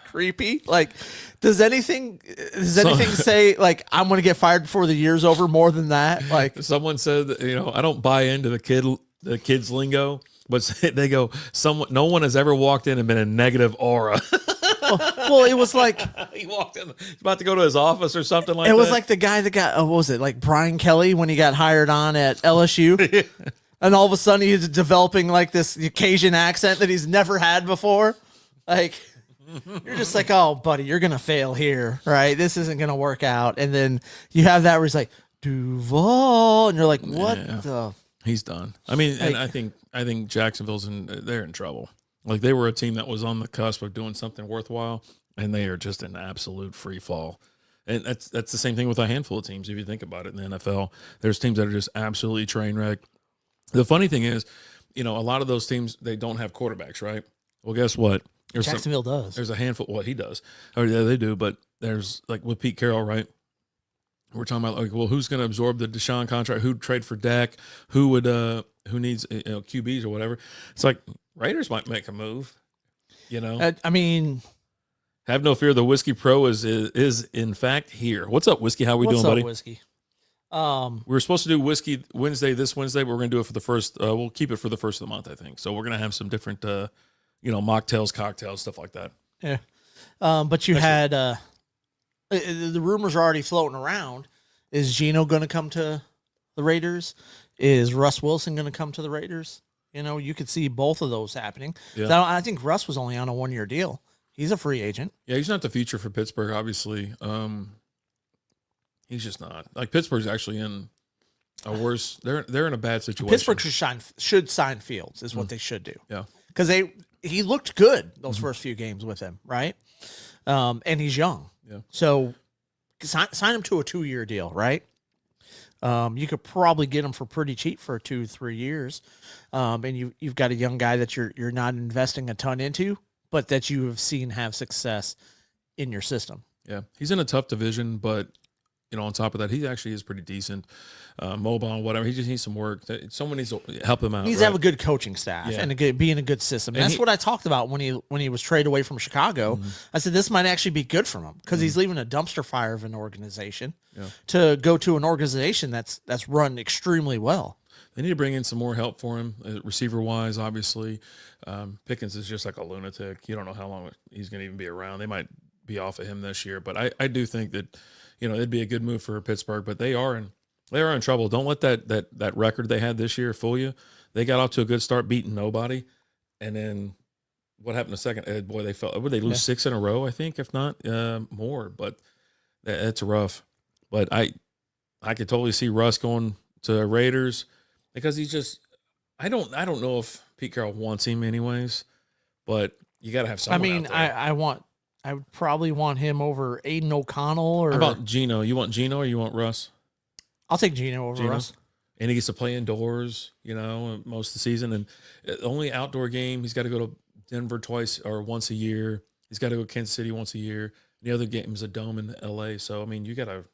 creepy. Like, does anything say like I'm going to get fired before the year's over more than that? Like someone said, I don't buy into the kids lingo, but they go, no one has ever walked in and been a negative aura. Well, it was like he walked in, he's about to go to his office or something like that. It was like the guy that got, what was it, like Brian Kelly when he got hired on at LSU? And all of a sudden he's developing like this Cajun accent that he's never had before. Like, you're just like, oh, buddy, you're going to fail here, right? This isn't going to work out. And then you have that where he's like, Duval. And you're like, what the? He's done. I mean, and I think Jacksonville's they're in trouble. Like they were a team that was on the cusp of doing something worthwhile, and they are just in absolute free fall. And that's the same thing with a handful of teams. If you think about it in the NFL, there's teams that are just absolutely train wreck. The funny thing is, a lot of those teams, they don't have quarterbacks, right? Well, guess what? Jacksonville does. There's a handful. Well, he does. Oh, yeah, they do. But there's like with Pete Carroll, right? We're talking about like, well, who's going to absorb the Deshaun contract? Who'd trade for Dak? Who who needs QBs or whatever? It's like Raiders might make a move. I mean, have no fear. The Whiskey Pro is in fact here. What's up, Whiskey? How we doing, buddy? Whiskey? We were supposed to do Whiskey Wednesday this Wednesday, but we're going to do it for the first. We'll keep it for the first of the month, I think. So we're going to have some different, mocktails, cocktails, stuff like that. Yeah. But you had The rumors are already floating around. Is Geno going to come to the Raiders? Is Russ Wilson going to come to the Raiders? You know, you could see both of those happening. Yeah. So I think Russ was only on a 1-year deal. He's a free agent. Yeah, he's not the future for Pittsburgh, obviously. He's just not. Like, Pittsburgh's actually in a worse. They're in a bad situation. Pittsburgh should sign Fields. Is what they should do. Yeah, because he looked good those first few games with him, right? And he's young. Yeah. So sign him to a 2-year deal, right? You could probably get him for pretty cheap for 2-3 years, and you've got a young guy that you're not investing a ton into, but that you have seen have success in your system. yeah. He's in a tough division, but on top of that, he actually is pretty decent, mobile, whatever. He just needs some work. Someone needs to help him out. He needs to have a good coaching staff Yeah. and be in a good system. And that's what I talked about when he was traded away from Chicago. I said this might actually be good for him because he's leaving a dumpster fire of an organization to go to an organization that's run extremely well. They need to bring in some more help for him, receiver-wise, obviously. Pickens is just like a lunatic. You don't know how long he's going to even be around. They might be off of him this year. But I do think that, it'd be a good move for Pittsburgh. But they are in trouble. Don't let that record they had this year fool you. They got off to a good start, beating nobody. And then what happened the second? Boy, they fell. Would they lose 6 in a row, I think, if not more. But that's rough. But I could totally see Russ going to Raiders. Because he's just, I don't know if Pete Carroll wants him anyways, but you got to have someone. I would probably want him over Aiden O'Connell or. How about Geno? You want Geno or you want Russ? I'll take Geno over Russ. And he gets to play indoors, most of the season. And the only outdoor game, he's got to go to Denver twice or once a year. He's got to go to Kansas City once a year. The other game is a dome in LA. So you're gonna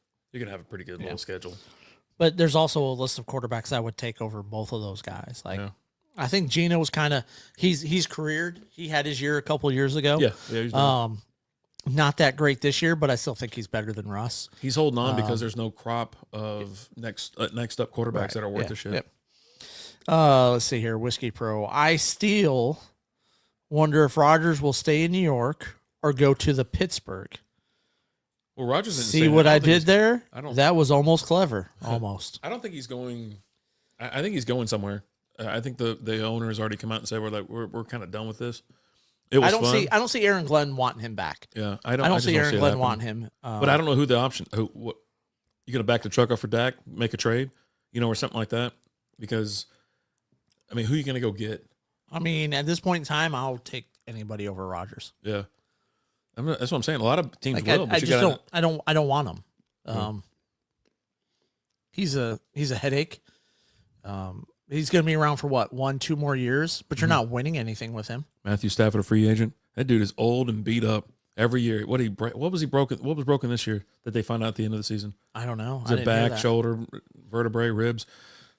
have a pretty good little schedule. But there's also a list of quarterbacks I would take over both of those guys. I think Geno was kind of he's careered. He had his year a couple years ago. Yeah, he's done. Not that great this year, but I still think he's better than Russ. He's holding on because there's no crop of next up quarterbacks that are worth a shit. Yep. Let's see here, Whiskey Pro. I still wonder if Rodgers will stay in New York or go to the Pittsburgh. Well, Rodgers didn't see what I did there. I that was almost clever. Almost. I don't think he's going. I think he's going somewhere. I think the owner has already come out and said we're kind of done with this. It was fun. I don't see Aaron Glenn wanting him back. Yeah, I don't see Aaron Glenn wanting him. But I don't know who the option. What you gonna back the truck up for Dak, make a trade, or something like that? Because who are you gonna go get? At this point in time, I'll take anybody over Rodgers. Yeah. That's what I'm saying. A lot of teams will. But I don't want him. He's a headache. He's going to be around for 1-2 more years, but you're not winning anything with him. Matthew Stafford, a free agent. That dude is old and beat up every year. What was he broken? What was broken this year that they found out at the end of the season? I don't know. Is it back, shoulder, vertebrae, ribs?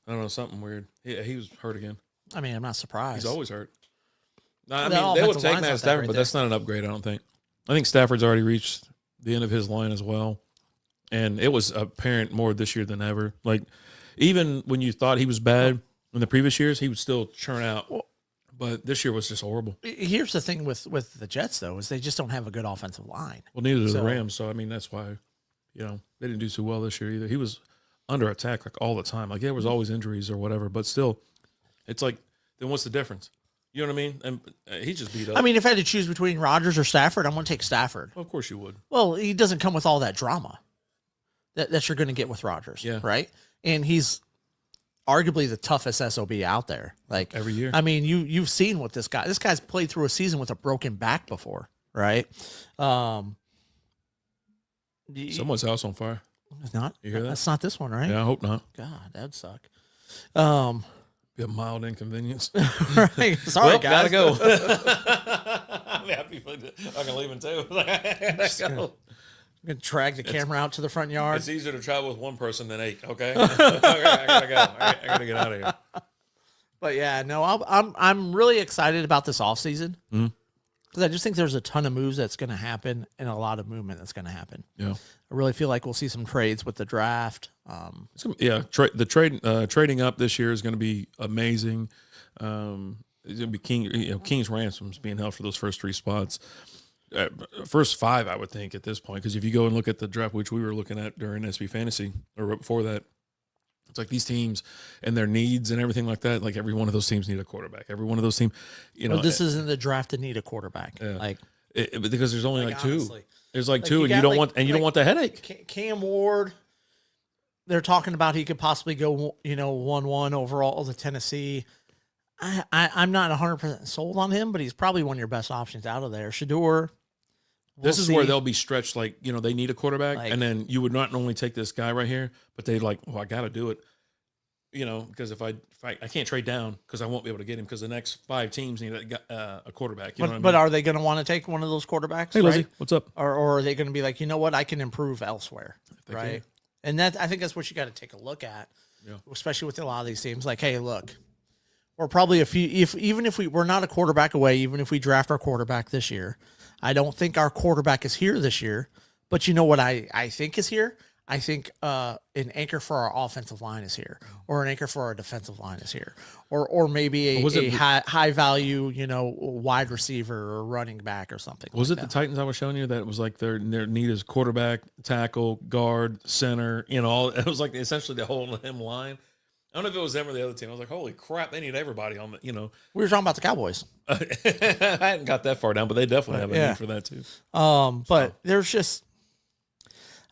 I don't know, something weird. Yeah, he was hurt again. I'm not surprised. He's always hurt. No, they would take Matt Stafford, but that's not an upgrade, I don't think. I think Stafford's already reached the end of his line as well. And it was apparent more this year than ever. Like, even when you thought he was bad in the previous years, he would still churn out. But this year was just horrible. Here's the thing with the Jets, though, is they just don't have a good offensive line. Well, neither do the Rams. So, that's why, they didn't do so well this year either. He was under attack all the time. There was always injuries or whatever. But still, it's like, then what's the difference? You know what I mean? And he just beat up. If I had to choose between Rodgers or Stafford, I'm going to take Stafford. Well, of course you would. Well, he doesn't come with all that drama that you're going to get with Rodgers. Yeah. Right? And he's arguably the toughest SOB out there. Every year. You've seen what this guy's played through a season with a broken back before, right? Someone's house on fire. It's not. You hear that? That's not this one, right? Yeah, I hope not. God, that'd suck. Be a mild inconvenience. Right. Sorry, guys. Gotta go. I'm gonna leave him too. I'm gonna drag the camera out to the front yard. It's easier to travel with one person than 8. Okay, I gotta go. I gotta get out of here. But yeah, no, I'm really excited about this offseason because I just think there's a ton of moves that's going to happen and a lot of movement that's going to happen. Yeah, I really feel like we'll see some trades with the draft. Trading up this year is going to be amazing. It's going to be King's ransoms being held for those first 3 spots. First 5, I would think, at this point, because if you go and look at the draft, which we were looking at during SB Fantasy or right before that, it's like these teams and their needs and everything like that. Like every one of those teams need a quarterback. Every one of those teams, But this isn't the draft to need a quarterback. Yeah. Like because there's only like 2. honestly. There's like Like, 2, you and you got, don't like- want like- want the headache. Cam Ward, they're talking about he could possibly go, 1-1 overall to Tennessee. I'm not 100% sold on him, but he's probably one of your best options out of there. Shador. This is where they'll be stretched. Like they need a quarterback, Like- and then you would not normally take this guy right here, but they like, well, I got to do it. Because if I can't trade down because I won't be able to get him because the next 5 teams need a quarterback. You know what I mean? But are they going to want to take one of those quarterbacks? Hey, Lizzie, right? what's up? Or are they going to be like, you know what, I can improve elsewhere, they right? can. And I think that's what you got to take a look at, Yeah. especially with a lot of these teams. Like, hey, look, we're probably even if we're not a quarterback away, even if we draft our quarterback this year, I don't think our quarterback is here this year. But you know what I think is here? I think an anchor for our offensive line is here, or an anchor for our defensive line is here, or maybe a high value, wide receiver or running back or something. Was like it that. the Titans I was showing you that it was like their need is quarterback, tackle, guard, center, all it was like essentially the whole him line. I don't know if it was them or the other team. I was like, holy crap, they need everybody on the, We were talking about the Cowboys. I hadn't got that far down, but they definitely have a need for that too. But there's just,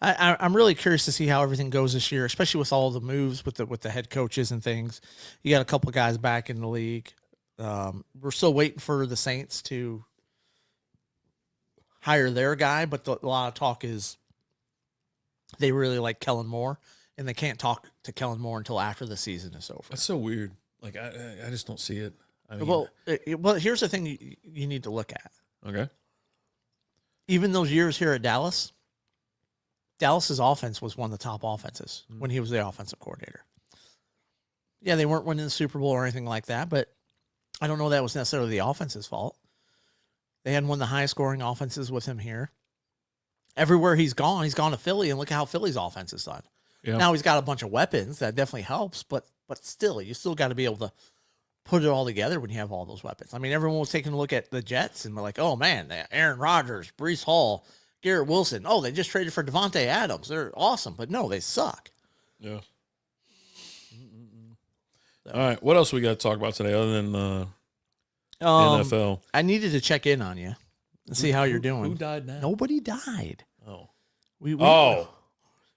I'm really curious to see how everything goes this year, especially with all the moves with the head coaches and things. You got a couple guys back in the league. We're still waiting for the Saints to hire their guy, but a lot of talk is they really like Kellen Moore, and they can't talk to Kellen Moore until after the season is over. That's so weird. Like I just don't see it. I mean, Well, here's the thing you need to look at. okay. Even those years here at Dallas's offense was one of the top offenses when he was the offensive coordinator. Yeah, they weren't winning the Super Bowl or anything like that, but I don't know that was necessarily the offense's fault. They hadn't won the highest scoring offenses with him here. Everywhere he's gone to Philly, and look at how Philly's offense is done. Yeah. Now he's got a bunch of weapons that definitely helps, but still, you still got to be able to put it all together when you have all those weapons. I mean, everyone was taking a look at the Jets and we're like, oh man, Aaron Rodgers, Breece Hall, Garrett Wilson. Oh, they just traded for Devontae Adams. They're awesome, but no, they suck. Yeah. All right. What else we got to talk about today other than NFL? I needed to check in on you and see how you're doing. Who died now? Nobody died. Oh.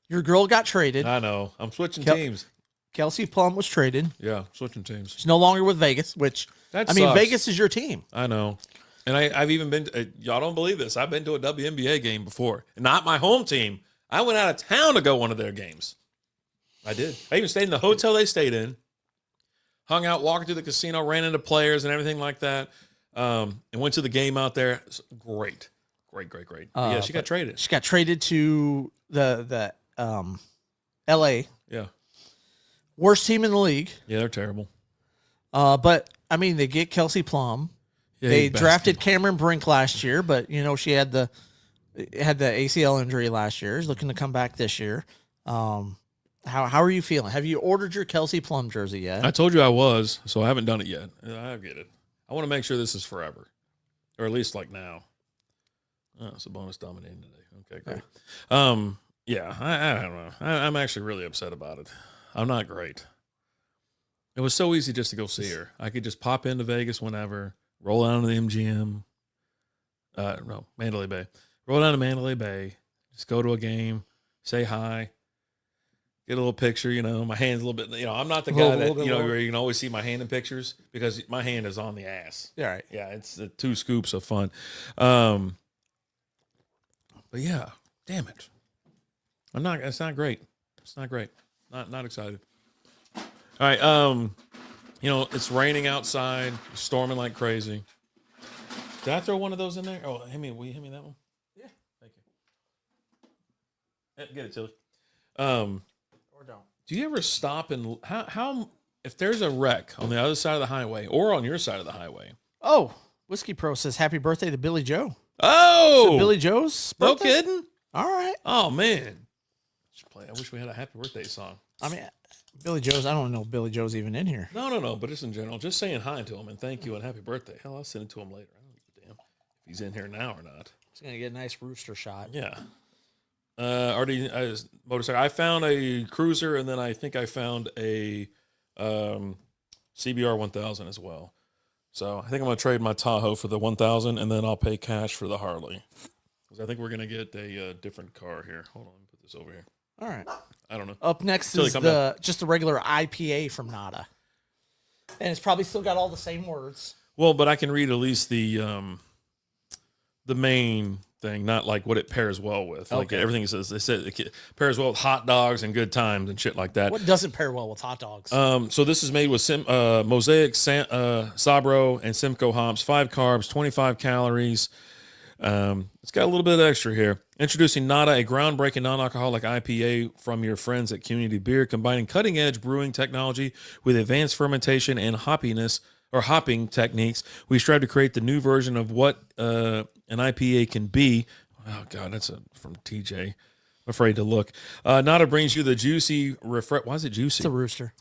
Your girl got traded. I know. I'm switching Kel- teams. Kelsey Plum was traded. Yeah, switching teams. She's no longer with Vegas, which, That I mean, sucks. Vegas is your team. I know. And I've even been y'all don't believe this. I've been to a WNBA game before. Not my home team. I went out of town to go one of their games. I did. I even stayed in the hotel they stayed in. Hung out, walking through the casino, ran into players and everything like that. And went to the game out there. It's great. Yeah, she got traded. She got traded to the LA. Yeah. Worst team in the league. Yeah, they're terrible. But I mean, they get Kelsey Plum. Yeah, They he's drafted basketball. Cameron Brink last year, but she had the ACL injury last year. He's looking to come back this year. How are you feeling? Have you ordered your Kelsey Plum jersey yet? I told you I was, so I haven't done it yet. I get it. I want to make sure this is forever, or at least like now. Oh, it's a bonus dominating today. Okay, great. Yeah, I don't know. I'm actually really upset about it. I'm not great. It was so easy just to go see her. I could just pop into Vegas whenever, roll down to the MGM. No, Mandalay Bay. Roll down to Mandalay Bay, just go to a game, say hi, get a little picture. My hand's a little bit. I'm not the guy that where you can always see my hand in pictures because my hand is on the ass. Yeah, right. Yeah, it's 2 scoops of fun. But yeah, damn it. It's not great. It's not great. Not excited. All right. It's raining outside, storming like crazy. Did I throw one of those in there? Oh, will you hand me that one? Yeah. Thank you. Get it, Tilly. Or don't. Do you ever stop and how if there's a wreck on the other side of the highway or on your side of the highway? Oh, Whiskey Pro says happy birthday to Billy Joe. Oh, Billy Joe's no birthday? kidding. All right. Oh man, I wish we had a happy birthday song. I mean, Billy Joe's. I don't know if Billy Joe's even in here. No, but just in general, just saying hi to him and thank you and happy birthday. Hell, I'll send it to him later. I don't give a damn if he's in here now or not. He's gonna get a nice rooster shot. Yeah. Motorcycle. I found a cruiser, and then I think I found a CBR 1000 as well. So I think I'm gonna trade my Tahoe for the 1000, and then I'll pay cash for the Harley. Because I think we're gonna get a different car here. Hold on, let me put this over here. All right. I don't know. Up next is just the regular IPA from Nada, and it's probably still got all the same words. Well, but I can read at least the main thing, not like what it pairs well with. Like everything says, they said it pairs well with hot dogs and good times and shit like that. What doesn't pair well with hot dogs? So this is made with Mosaic, Sabro, and Simcoe hops. 5 carbs, 25 calories. It's got a little bit of extra here. Introducing Nada, a groundbreaking non-alcoholic IPA from your friends at Community Beer, combining cutting-edge brewing technology with advanced fermentation and hopping techniques. We strive to create the new version of what an IPA can be. Oh God, that's from TJ. I'm afraid to look. Nada brings you the juicy, why is it juicy? It's a rooster.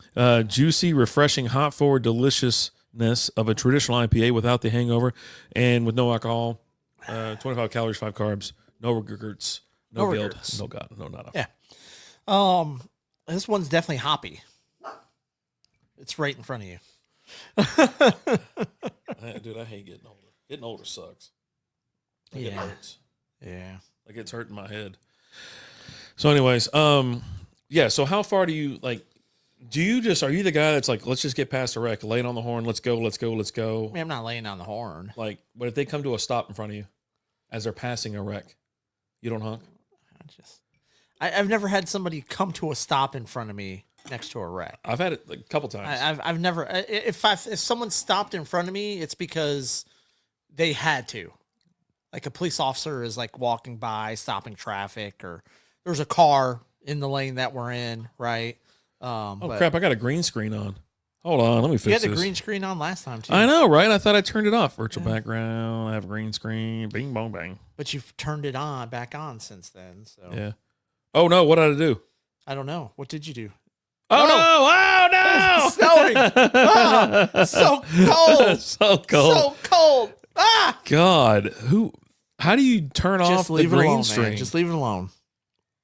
Juicy, refreshing, hop-forward deliciousness of a traditional IPA without the hangover and with no alcohol. 25 calories, 5 carbs, no regrets, no guilt, no God, no nada. Yeah. This one's definitely hoppy. It's right in front of you. Dude, I hate getting older. Getting older sucks. Like Yeah. It hurts. Yeah. Like it's hurting my head. So anyways, yeah, so how far do you are you the guy that's like, let's just get past the wreck, lay it on the horn, let's go. I mean, I'm not laying on the horn. Like, but if they come to a stop in front of you as they're passing a wreck, you don't honk? I've never had somebody come to a stop in front of me next to a wreck. I've had it like a couple times. I've never, if someone stopped in front of me, it's because they had to. Like a police officer is like walking by, stopping traffic, or there's a car in the lane that we're in, right? But crap, I got a green screen on. Hold on, let me fix this. You had the green screen on last time, too. I know, right? I thought I turned it off. Virtual background, I have a green screen, bing, bong, bang. But you've turned it back on since then, so. Yeah. Oh, no, what did I do? I don't know. What did you do? Oh, no! It's snowing! So cold! So cold. So cold! Ah! God, how do you turn off the green screen? Man. Just leave it alone.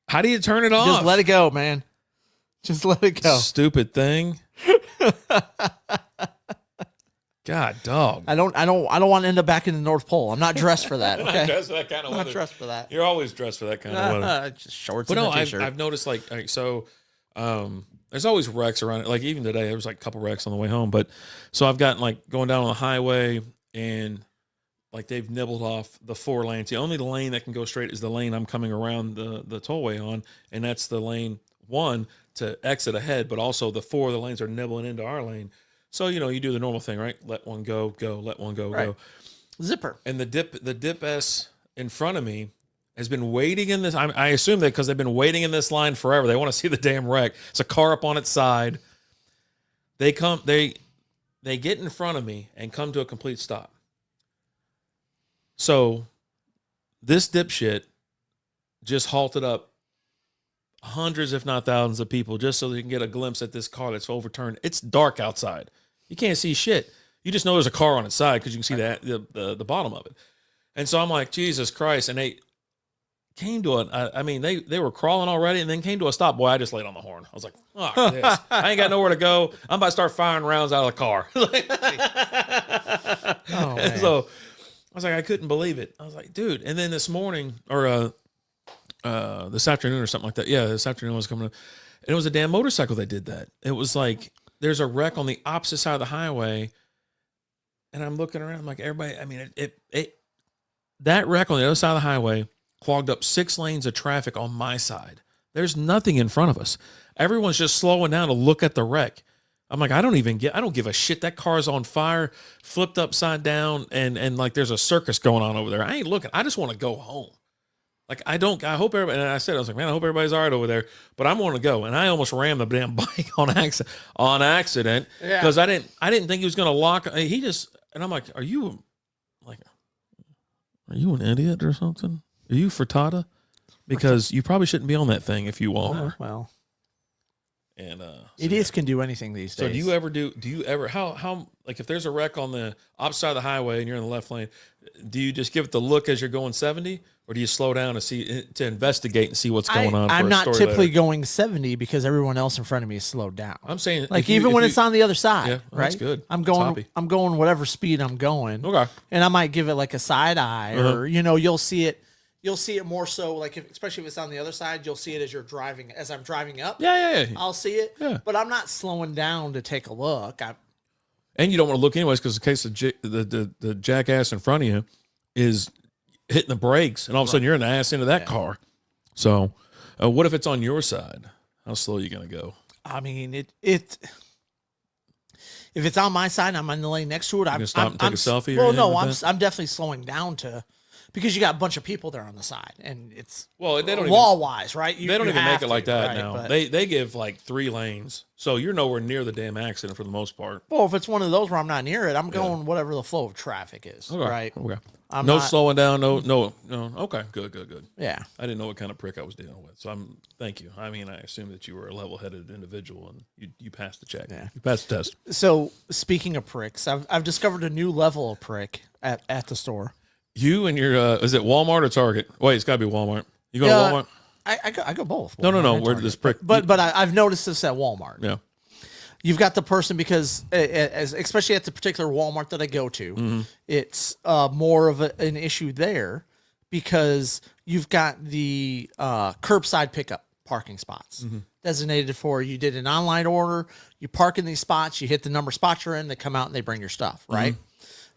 How do you turn it off? Just let it go, man. Just let it go. Stupid thing. God, dog. I don't want to end up back in the North Pole. I'm not dressed for that. Okay. Not dressed for that kind of weather. Not dressed for that. You're always dressed for that kind of weather. Just shorts but and no, a t-shirt. I've noticed there's always wrecks around it. Like even today, there was like a couple wrecks on the way home. But so I've gotten like going down on the highway and like they've nibbled off the 4 lanes. The only lane that can go straight is the lane I'm coming around the tollway on, and that's the lane 1 to exit ahead. But also the 4 of the lanes are nibbling into our lane. So you do the normal thing, right? Let one go, let one go, right. go. Zipper. And the dip S in front of me has been waiting in this. I assume that because they've been waiting in this line forever. They want to see the damn wreck. It's a car up on its side. They get in front of me and come to a complete stop. So this dipshit just halted up hundreds, if not thousands of people just so they can get a glimpse at this car that's overturned. It's dark outside. You can't see shit. You just know there's a car on its side because you can see the bottom of it. And so I'm like, Jesus Christ. And they came to they were crawling already and then came to a stop. Boy, I just laid on the horn. I was like, fuck this. I ain't got nowhere to go. I'm about to start firing rounds out of the car. Man. So I was like, I couldn't believe it. I was like, dude. And then this morning, or this afternoon or something like that. Yeah, this afternoon was coming up. And it was a damn motorcycle that did that. It was like, there's a wreck on the opposite side of the highway. And I'm looking around, I'm like, everybody, I mean, that wreck on the other side of the highway clogged up 6 lanes of traffic on my side. There's nothing in front of us. Everyone's just slowing down to look at the wreck. I'm like, I don't give a shit. That car's on fire, flipped upside down, and like there's a circus going on over there. I ain't looking. I just want to go home. Like, I hope everybody, and I was like, man, I hope everybody's all right over there, but I'm going to go. And I almost rammed the damn bike on accident because I didn't think he was going to lock. And I'm like, are you an idiot or something? Are you frittata? Because you probably shouldn't be on that thing if you are. Well. And idiots can do anything these days. So do you ever how like if there's a wreck on the opposite side of the highway and you're in the left lane, do you just give it the look as you're going 70, or do you slow down to investigate and see what's going on? I'm for a not story typically later? going 70 because everyone else in front of me is slowed down. I'm saying like even when it's on the other side, yeah, right? that's good. I'm going Toppy. I'm going whatever speed I'm going. Okay. And I might give it like a side eye, or you'll see it more so like especially if it's on the other side, you'll see it as I'm driving up. Yeah. I'll see it. Yeah. But I'm not slowing down to take a look. And you don't want to look anyways, because in case the jackass in front of you is hitting the brakes, and all of a sudden you're in the ass into that car. So, what if it's on your side? How slow are you going to go? I mean, if it's on my side, I'm in the lane next to it. I'm gonna stop and take a selfie or Well, anything no, with I'm definitely slowing down because you got a bunch of people there on the side, and it's They don't law wise, right? they don't even make it like that right? now. But, They give like 3 lanes, so you're nowhere near the damn accident for the most part. well, if it's one of those where I'm not near it, I'm going whatever the flow of traffic is, right? Okay. I'm No not- slowing down. No. Okay. Good. Yeah. I didn't know what kind of prick I was dealing with, so thank you. I mean, I assume that you were a level-headed individual and you passed the check. Yeah. You passed the test. So speaking of pricks, I've discovered a new level of prick at the store. You and your is it Walmart or Target? Wait, it's got to be Walmart. You go to Walmart? I go both. No. Walmart and Where Target. did this prick? But I've noticed this at Walmart. Yeah. You've got the person because, especially at the particular Walmart that I go to, it's more of an issue there because you've got the curbside pickup parking spots designated for. You did an online order, you park in these spots, you hit the number spot you're in, they come out and they bring your stuff, right?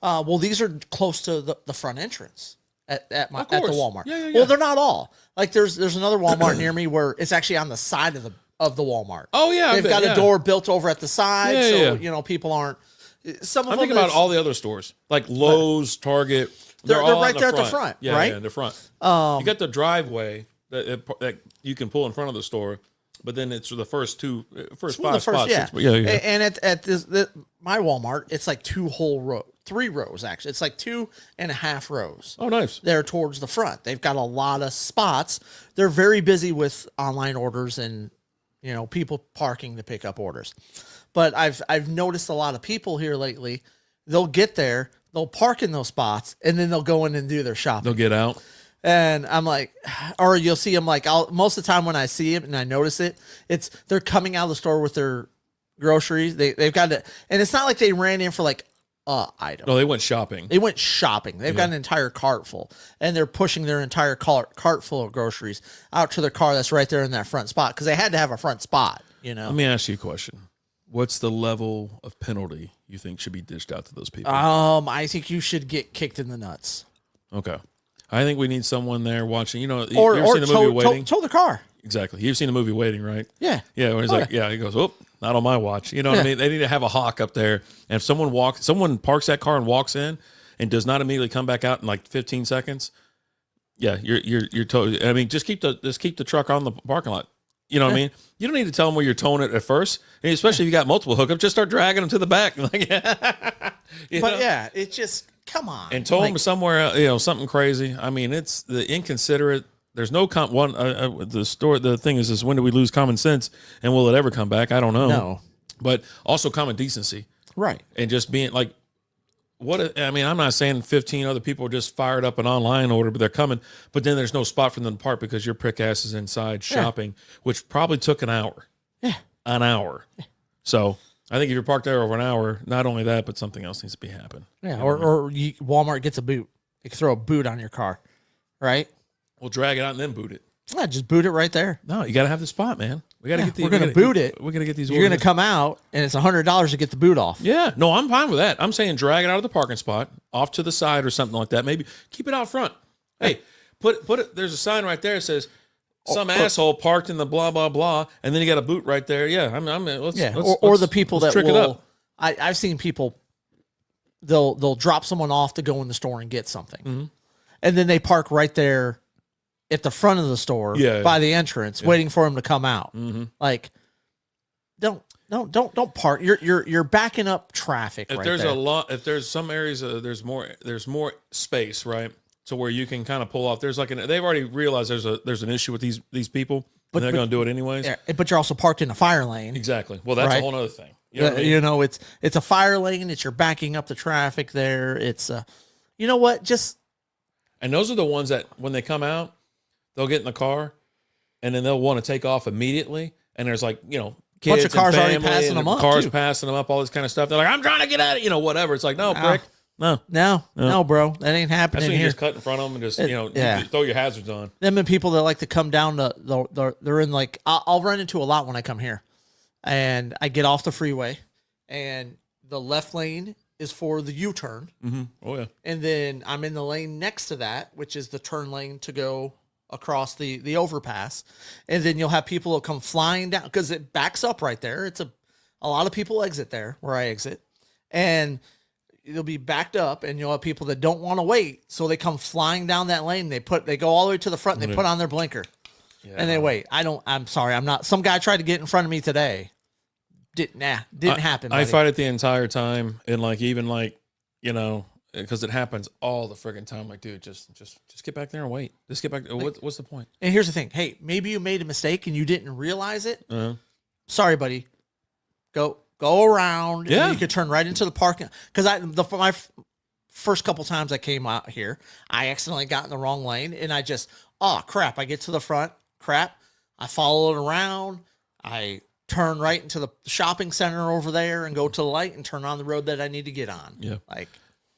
Well, these are close to the front entrance at the Walmart. Yeah. Well, they're not all. Like there's another Walmart near me where it's actually on the side of the Walmart. Oh yeah, They've got a door built over at the side, Yeah. People aren't. Some of I'm them thinking about all the other stores like Lowe's, Target. They're all right in there at the front, Yeah, right? Yeah, in the front. You got the driveway that you can pull in front of the store, but then it's the first 5 spots. Yeah. Yeah. And at my Walmart, it's like 3 rows actually. It's like 2.5 rows. Oh, nice. There towards the front. They've got a lot of spots. They're very busy with online orders and people parking to pick up orders. But I've noticed a lot of people here lately. They'll get there, they'll park in those spots, and then they'll go in and do their shopping. They'll get out. And I'm like, or you'll see them like, most of the time when I see it and I notice it, they're coming out of the store with their groceries. They've got it, and it's not like they ran in for like item. No, they went shopping. They went shopping. They've got an entire cart full, and they're pushing their entire cart full of groceries out to their car that's right there in that front spot because they had to have a front spot. Let me ask you a question. What's the level of penalty you think should be dished out to those people? I think you should get kicked in the nuts. Okay. I think we need someone there watching. You ever Or seen the movie Waiting? tow the car. Exactly. You've seen the movie Waiting, right? Yeah. Yeah, where he's he goes, "Oh, not on my watch." You know what I mean? They need to have a hawk up there. And if someone parks that car and walks in and does not immediately come back out in like 15 seconds, yeah, you're towed. I mean, just keep the truck on the parking lot. You know what I mean? You don't need to tell them where you're towing it at first, and especially if you got multiple hookups. Just start dragging them to the back, Yeah, it's just come on and tow them somewhere. Something crazy. I mean, it's the inconsiderate. There's no the thing is when do we lose common sense, and will it ever come back? I don't know. No. But also common decency, right? And just being like, I'm not saying 15 other people are just fired up an online order, but they're coming. But then there's no spot for them to park because your prick ass is inside shopping, which probably took an hour. Yeah, an hour. Yeah. So I think if you're parked there over an hour, not only that, but something else needs to be happening. Yeah, or Walmart gets a boot. They can throw a boot on your car, right? We'll drag it out and then boot it. Yeah, just boot it right there. No, you got to have the spot, man. We got to get the. We're gonna boot it. We're gonna get these. You're gonna come out, and it's $100 to get the boot off. Yeah, no, I'm fine with that. I'm saying drag it out of the parking spot, off to the side or something like that. Maybe keep it out front. Hey, put it. There's a sign right there that says some asshole parked in the blah blah blah, and then you got a boot right there. Yeah, or the people that trick will. it up. I've seen people. They'll drop someone off to go in the store and get something, and then they park right there at the front of the store by the entrance, waiting for him to come out. Like, don't park. You're backing up traffic. If there's if there's some areas there's more space, right? So where you can kind of pull off. There's they've already realized there's an issue with these people. but they're going to do it anyways. yeah, but you're also parked in a fire lane. Exactly. Well, that's a Right. whole other thing. You know what I mean? You know, it's a fire lane. It's you're backing up the traffic there. It's you know what? Just And those are the ones that when they come out, they'll get in the car and then they'll want to take off immediately. And there's like, you know, kids Bunch of cars and already family passing and them up, cars too. passing them up, all this kind of stuff. They're like, I'm trying to get out of, you know, whatever. It's like, no, prick. No. no, bro, that ain't That's happening when you here. just cut in front of them and just, you know, yeah. you throw your hazards on. Them and people that like to come down they're in like I'll run into a lot when I come here, and I get off the freeway, and the left lane is for the U-turn, Mm-hmm. Oh, yeah. and then I'm in the lane next to that, which is the turn lane to go across the overpass, and then you'll have people that come flying down because it backs up right there. It's a lot of people exit there where I exit, and it'll be backed up, and you'll have people that don't want to wait, so they come flying down that lane. They go all the way to the front, and they put on their blinker, and they wait. I'm sorry, I'm not. Some guy tried to get in front of me today. Didn't happen. I buddy. fight it the entire time. And like, even like, you know, because it happens all the friggin' time. Like, dude, just get back there and wait. Just get back. What's the point? And here's the thing. Hey, maybe you made a mistake and you didn't realize it. Uh-huh. Sorry, buddy. Go around. Yeah. And you could turn right into the parking. Because my first couple times I came out here, I accidentally got in the wrong lane, and I just, oh crap! I get to the front. Crap! I follow it around. I turn right into the shopping center over there and go to the light and turn on the road that I need to get on. Yeah. Like,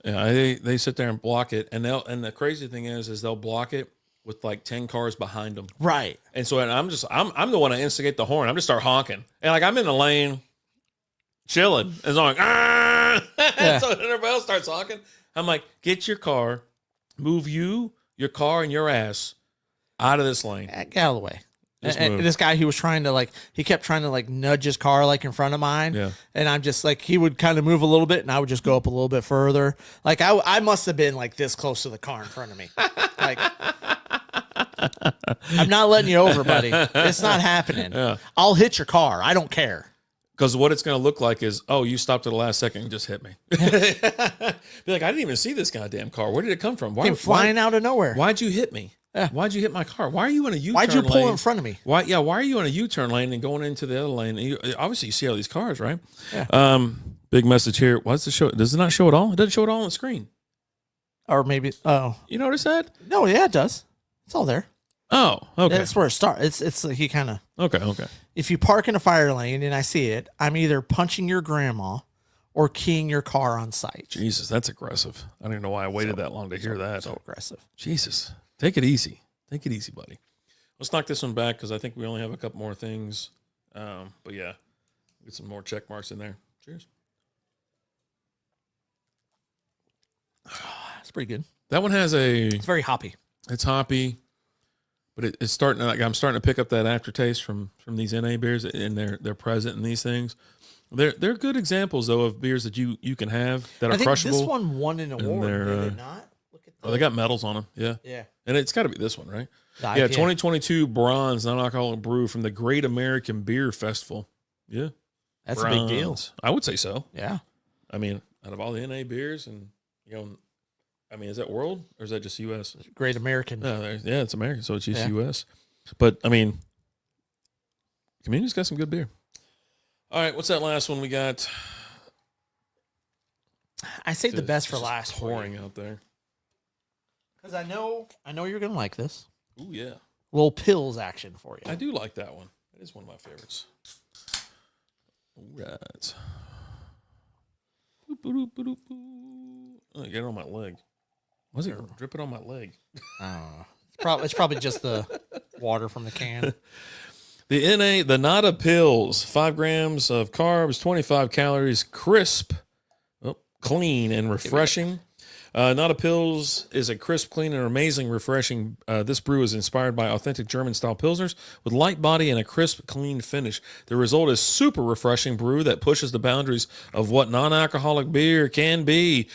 Yeah, they sit there and block it, and the crazy thing is they'll block it with like 10 cars behind them. right. And so I'm the one to instigate the horn. I'm just start honking, and like I'm in the lane, chilling, and I'm like, ah! Yeah. So everybody else starts honking. I'm like, get your car, move your car, and your ass out of this lane. Get out of the way. Just And move. this guy, he kept trying to nudge his car like in front of mine. Yeah. And I'm just like, he would kind of move a little bit, and I would just go up a little bit further. Like I must have been like this close to the car in front of me. Like, I'm not letting you over, buddy. It's not happening. Yeah. I'll hit your car. I don't care. Because what it's going to look like is, oh, you stopped at the last second and just hit me. Be like, I didn't even see this goddamn car. Where did it come from? Came flying out of nowhere. Why'd you hit me? Yeah. Why'd you hit my car? Why are you in a U-turn Why'd you pull lane? in front of me? Why are you in a U-turn lane and going into the other lane? And obviously, you see all these cars, right? Yeah. Big message here. What's the show? Does it not show it all? It doesn't show it all on the screen. Or maybe, You notice that? no, yeah, it does. It's all there. Oh, okay. That's where it starts. It's he kind of, Okay. if you park in a fire lane and I see it, I'm either punching your grandma or keying your car on site. Jesus, that's aggressive. I don't even know why I waited that long to hear that. So aggressive. Jesus. Take it easy. Take it easy, buddy. Let's knock this one back because I think we only have a couple more things. But yeah, get some more check marks in there. Cheers. It's pretty good. That one has It's very hoppy. it's hoppy, but it's starting to, like, I'm starting to pick up that aftertaste from these NA beers, and they're present in these things. They're good examples though of beers that you can have that are I think crushable. this one won an award. they're, Did it not? Look at Oh, they got medals on them. Yeah. yeah. And it's got to be this one, right? The Yeah, IPA. 2022 bronze non-alcoholic brew from the Great American Beer Festival. Yeah. That's a big deal. Bronze. I would say so. Yeah. I mean, out of all the NA beers, and I mean, is that world or is that just U.S.? Great American. Yeah, it's American, so it's just Yeah. U.S. But I mean, Community's got some good beer. All right, what's that last one we got? I saved the Dude, best it's for just last. pouring out there. Because I know you're gonna like this. Ooh, yeah. Little pills action for you. I do like that one. It is one of my favorites. All right. Oh, get it on my leg. Why's it dripping on my leg? I don't know. It's probably just the water from the can. The NA, the Nada Pills, 5 grams of carbs, 25 calories, crisp, clean, and refreshing. Nada Pills is a crisp, clean, and amazing refreshing. This brew is inspired by authentic German-style pilsners with light body and a crisp, clean finish. The result is super refreshing brew that pushes the boundaries of what non-alcoholic beer can be.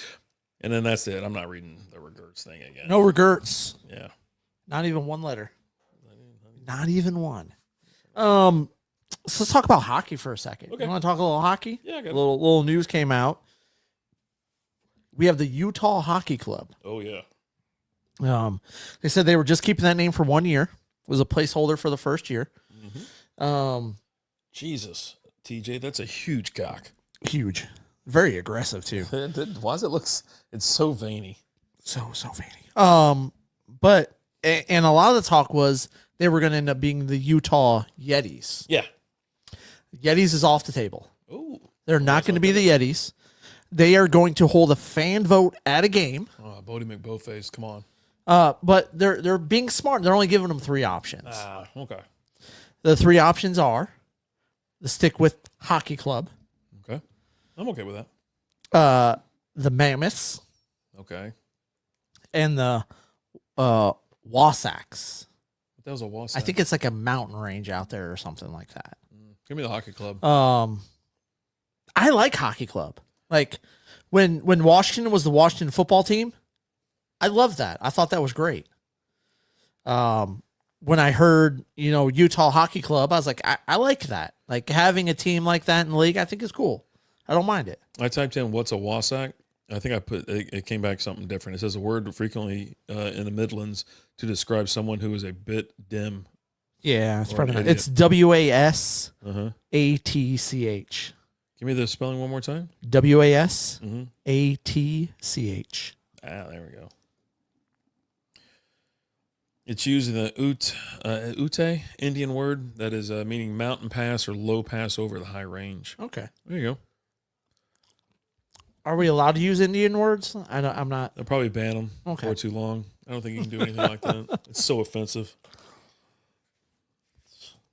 And then that's it. I'm not reading the regrets thing again. No regrets. Yeah. Not even one letter. Not even one. So let's talk about hockey for a second. Okay. You want to talk a little hockey? Yeah, I got it. Little news came out. We have the Utah Hockey Club. Oh, yeah. They said they were just keeping that name for 1 year. was a placeholder for the first year. Jesus, TJ, that's a huge cock. Huge, very aggressive too. Why does it look? It's so veiny. So veiny. But and a lot of the talk was they were going to end up being the Utah Yetis. Yeah. Yetis is off the table. Ooh. They're not going to be the Yetis. They are going to hold a fan vote at a game. Oh, Bodie McBoface, come on. But they're being smart. They're only giving them 3 options. Okay. The 3 options are the Stick With Hockey Club, Okay. I'm okay with that. the Mammoths, Okay. and the Wasatchs. What the hell's a Wasatch? I think it's like a mountain range out there or something like that. Give me the hockey club. I like Hockey Club. Like when Washington was the Washington football team, I loved that. I thought that was great. When I heard, Utah Hockey Club, I was like, I like that. Like having a team like that in the league, I think is cool. I don't mind it. I typed in what's a Wasatch. I think I put it came back something different. It says a word frequently in the Midlands to describe someone who is a bit dim. Yeah, it's Or probably an not. idiot. It's WASATCH. Give me the spelling one more time. WASATCH. There we go. It's used in the Ute Indian word that is meaning mountain pass or low pass over the high range. Okay. There you go. Are we allowed to use Indian words? I'm not. They'll probably ban them Okay. for too long. I don't think you can do anything like that. It's so offensive.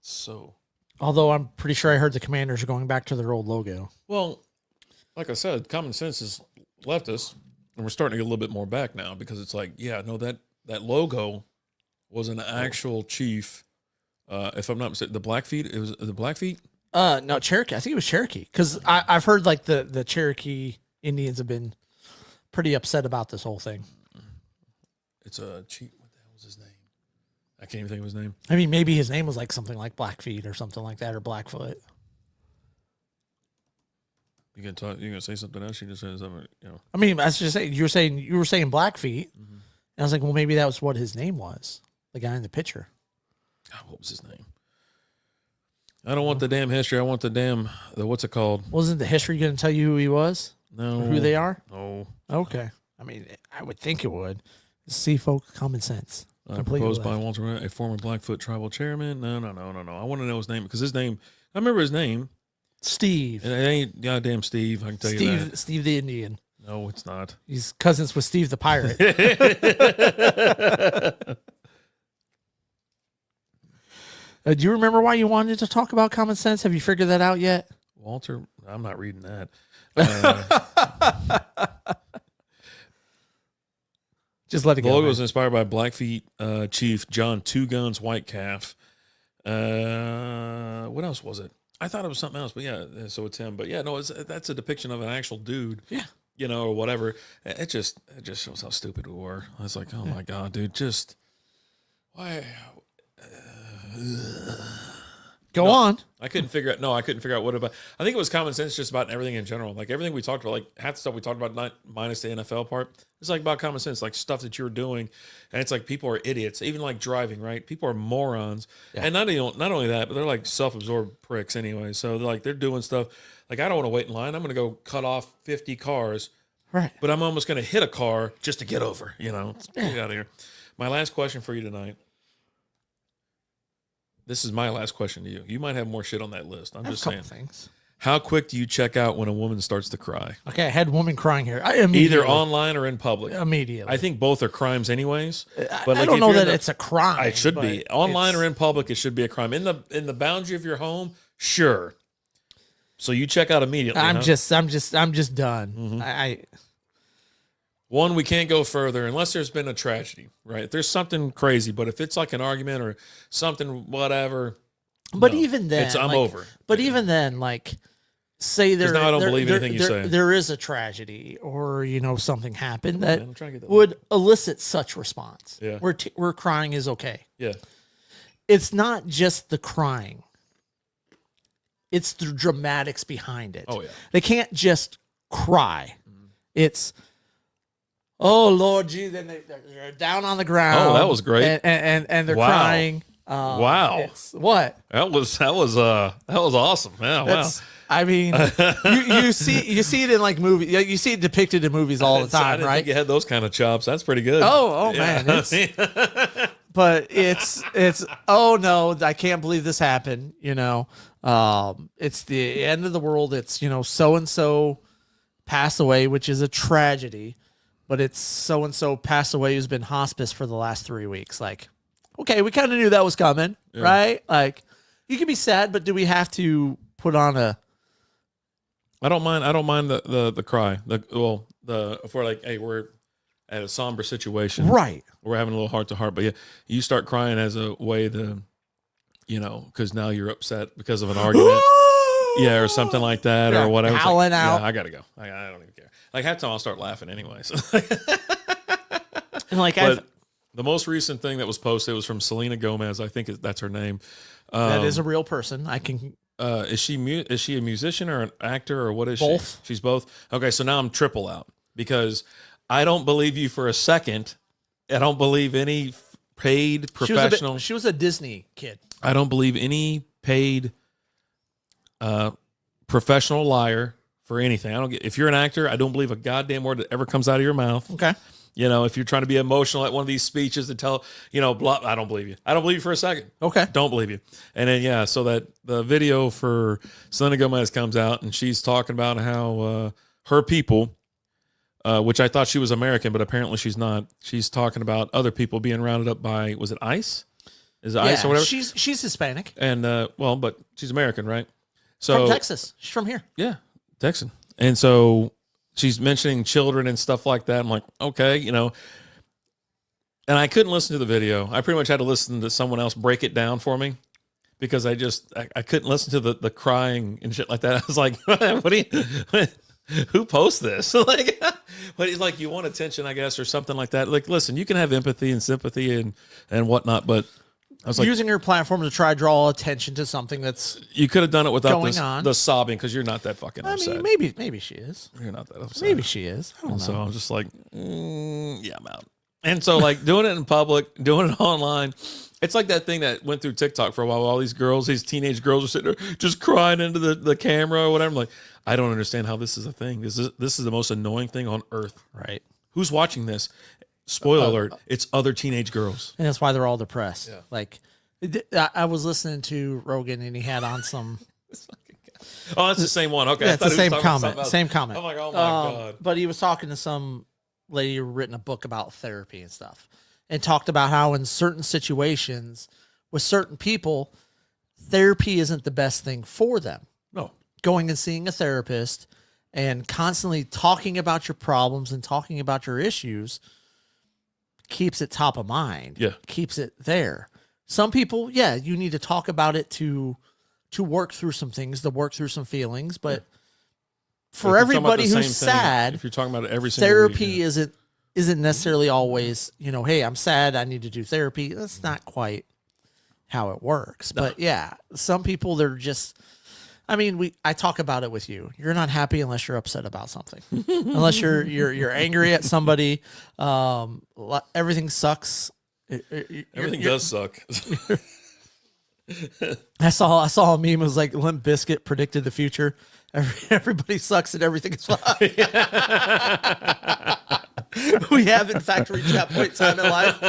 So, Although I'm pretty sure I heard the Commanders are going back to their old logo. well, like I said, common sense has left us, and we're starting to get a little bit more back now because it's like, yeah, no, that logo was an actual chief. If I'm not mistaken, the Blackfeet. It was the Blackfeet. No, Cherokee. I think it was Cherokee because I've heard like the Cherokee Indians have been pretty upset about this whole thing. It's a chief. What the hell was his name? I can't even think of his name. I mean, maybe his name was like something like Blackfeet or something like that, or Blackfoot. You gonna talk? You gonna say something else? You just said something. I mean, I was just saying you were saying Blackfeet, and I was like, well, maybe that was what his name was, the guy in the picture. God, what was his name? I don't want the damn history. I want the what's it called? Wasn't the history going to tell you who he was? No. Or who they are? No. Okay. I mean, I would think it would. See, folk, common sense. Proposed by Walter, a former Blackfoot tribal chairman. No. I want to know his name because his name. I remember his name. Steve. It ain't goddamn Steve. I can tell you that. Steve the Indian. No, it's not. He's cousins with Steve the Pirate. Do you remember why you wanted to talk about common sense? Have you figured that out yet? Walter, I'm not reading that. Just let it The go. logo man. was inspired by Blackfeet Chief John Two Guns White Calf. What else was it? I thought it was something else, but yeah, so it's him. But yeah, no, that's a depiction of an actual dude. Yeah. Or whatever. It just shows how stupid we were. I was like, oh my God, dude, just why? Go on. I couldn't figure out what about. I think it was common sense just about everything in general. Like everything we talked about, like half the stuff we talked about, not minus the NFL part. It's like about common sense, like stuff that you're doing, and it's like people are idiots. Even like driving, right? People are morons, and not only that, but they're like self-absorbed pricks anyway. So they're doing stuff. Like I don't want to wait in line. I'm going to go cut off 50 cars, Right. but I'm almost going to hit a car just to get over. Get out of here. My last question for you tonight. This is my last question to you. You might have more shit on that list. I'm just saying. Things. How quick do you check out when a woman starts to cry? Okay, I had woman crying here. Either online or in public. Immediately. I think both are crimes anyways. But I don't know that it's a crime. It should be. Online it's- or in public, it should be a crime. In the boundary of your home, sure. So you check out immediately. I'm huh? just done. One, we can't go further unless there's been a tragedy, right? If there's something crazy, but if it's like an argument or something, whatever. But no. even then, I'm over. But even then, like, say there, now I don't there- believe there- anything you there- say. There is a tragedy, or something happened that I'm trying to get that would elicit such response. Yeah. Where crying is okay. Yeah. It's not just the crying; it's the dramatics behind it. Oh, yeah. They can't just cry. It's, oh Lord Jesus, and they're down on the ground. Oh, that was great. and they're Wow. crying. Wow. What? That was awesome. Yeah, That's, I mean, you see it in like movies. You see it depicted in movies all the time, I didn't right? think you had those kind of chops. That's pretty good. Oh Yeah. man, but it's oh no, I can't believe this happened. It's the end of the world. It's so and so passed away, which is a tragedy, but it's so and so passed away who's been hospice for the last 3 weeks. Like, okay, we kind of knew that was coming, right? Like, you can be sad, but do we have to put on a? I don't mind the cry. If we're like, hey, we're at a somber situation, Right. We're having a little heart to heart, but yeah, you start crying as a way to, because now you're upset because of an argument, yeah, or something like that, or whatever. It's Howling like, out. Yeah, I gotta go. I don't even care. Like half the time I'll start laughing anyways. And like, But the most recent thing that was posted was from Selena Gomez. I think that's her name. that is a real person. I can. Is she a musician or an actor or what is Both. she? She's both. Okay, so now I'm triple out because I don't believe you for a second. I don't believe any paid professional. She was a Disney kid. I don't believe any paid professional liar for anything. If you're an actor, I don't believe a goddamn word that ever comes out of your mouth. Okay. If you're trying to be emotional at one of these speeches to tell, blah, I don't believe you. I don't believe you for a second. Okay. Don't believe you. And then, so that the video for Selena Gomez comes out and she's talking about how her people, which I thought she was American, but apparently she's not. She's talking about other people being rounded up by, was it ICE? Is it ICE or whatever? She's Hispanic. And, but she's American, right? So From Texas. She's from here. Yeah, Texan. And so she's mentioning children and stuff like that. I'm like, okay, and I couldn't listen to the video. I pretty much had to listen to someone else break it down for me because I couldn't listen to the crying and shit like that. I was like, who posts this? Like, but he's like, you want attention, I guess, or something like that. Like, listen, you can have empathy and sympathy and whatnot, but I was like, using her platform to try to draw attention to something that's you could have done it without going on. the sobbing because you're not that fucking upset. I mean, maybe she is. You're not that upset. Maybe she is. I don't know. So I'm just like, yeah, I'm out. And so like doing it in public, doing it online, it's like that thing that went through TikTok for a while. All these girls, these teenage girls are sitting there just crying into the camera or whatever. I'm like, I don't understand how this is a thing. This is the most annoying thing on earth. Right. Who's watching this? Spoiler alert, it's other teenage girls. And that's why they're all depressed. Yeah. Like, I was listening to Rogan and he had on some. Oh, that's the same one. Okay. Yeah, it's I the thought he was same talking about comment. something else. Same comment. I'm like, oh my God. But he was talking to some lady who written a book about therapy and stuff, and talked about how in certain situations with certain people, therapy isn't the best thing for them. No. Going and seeing a therapist and constantly talking about your problems and talking about your issues keeps it top of mind. Yeah. Keeps it there. Some people, yeah, you need to talk about it to work through some things, to work through some feelings, but for If you're talking about everybody the who's same thing, sad, if you're talking about it every single therapy week, yeah. isn't necessarily always, hey, I'm sad, I need to do therapy. That's not quite how it works. But yeah, some people, they're just, I talk about it with you. You're not happy unless you're upset about something. Unless you're angry at somebody. Everything sucks. Everything does suck. I saw a meme. It was like Limp Bizkit predicted the future. Everybody sucks and everything is fine. We have, in fact, reached that point in time in life.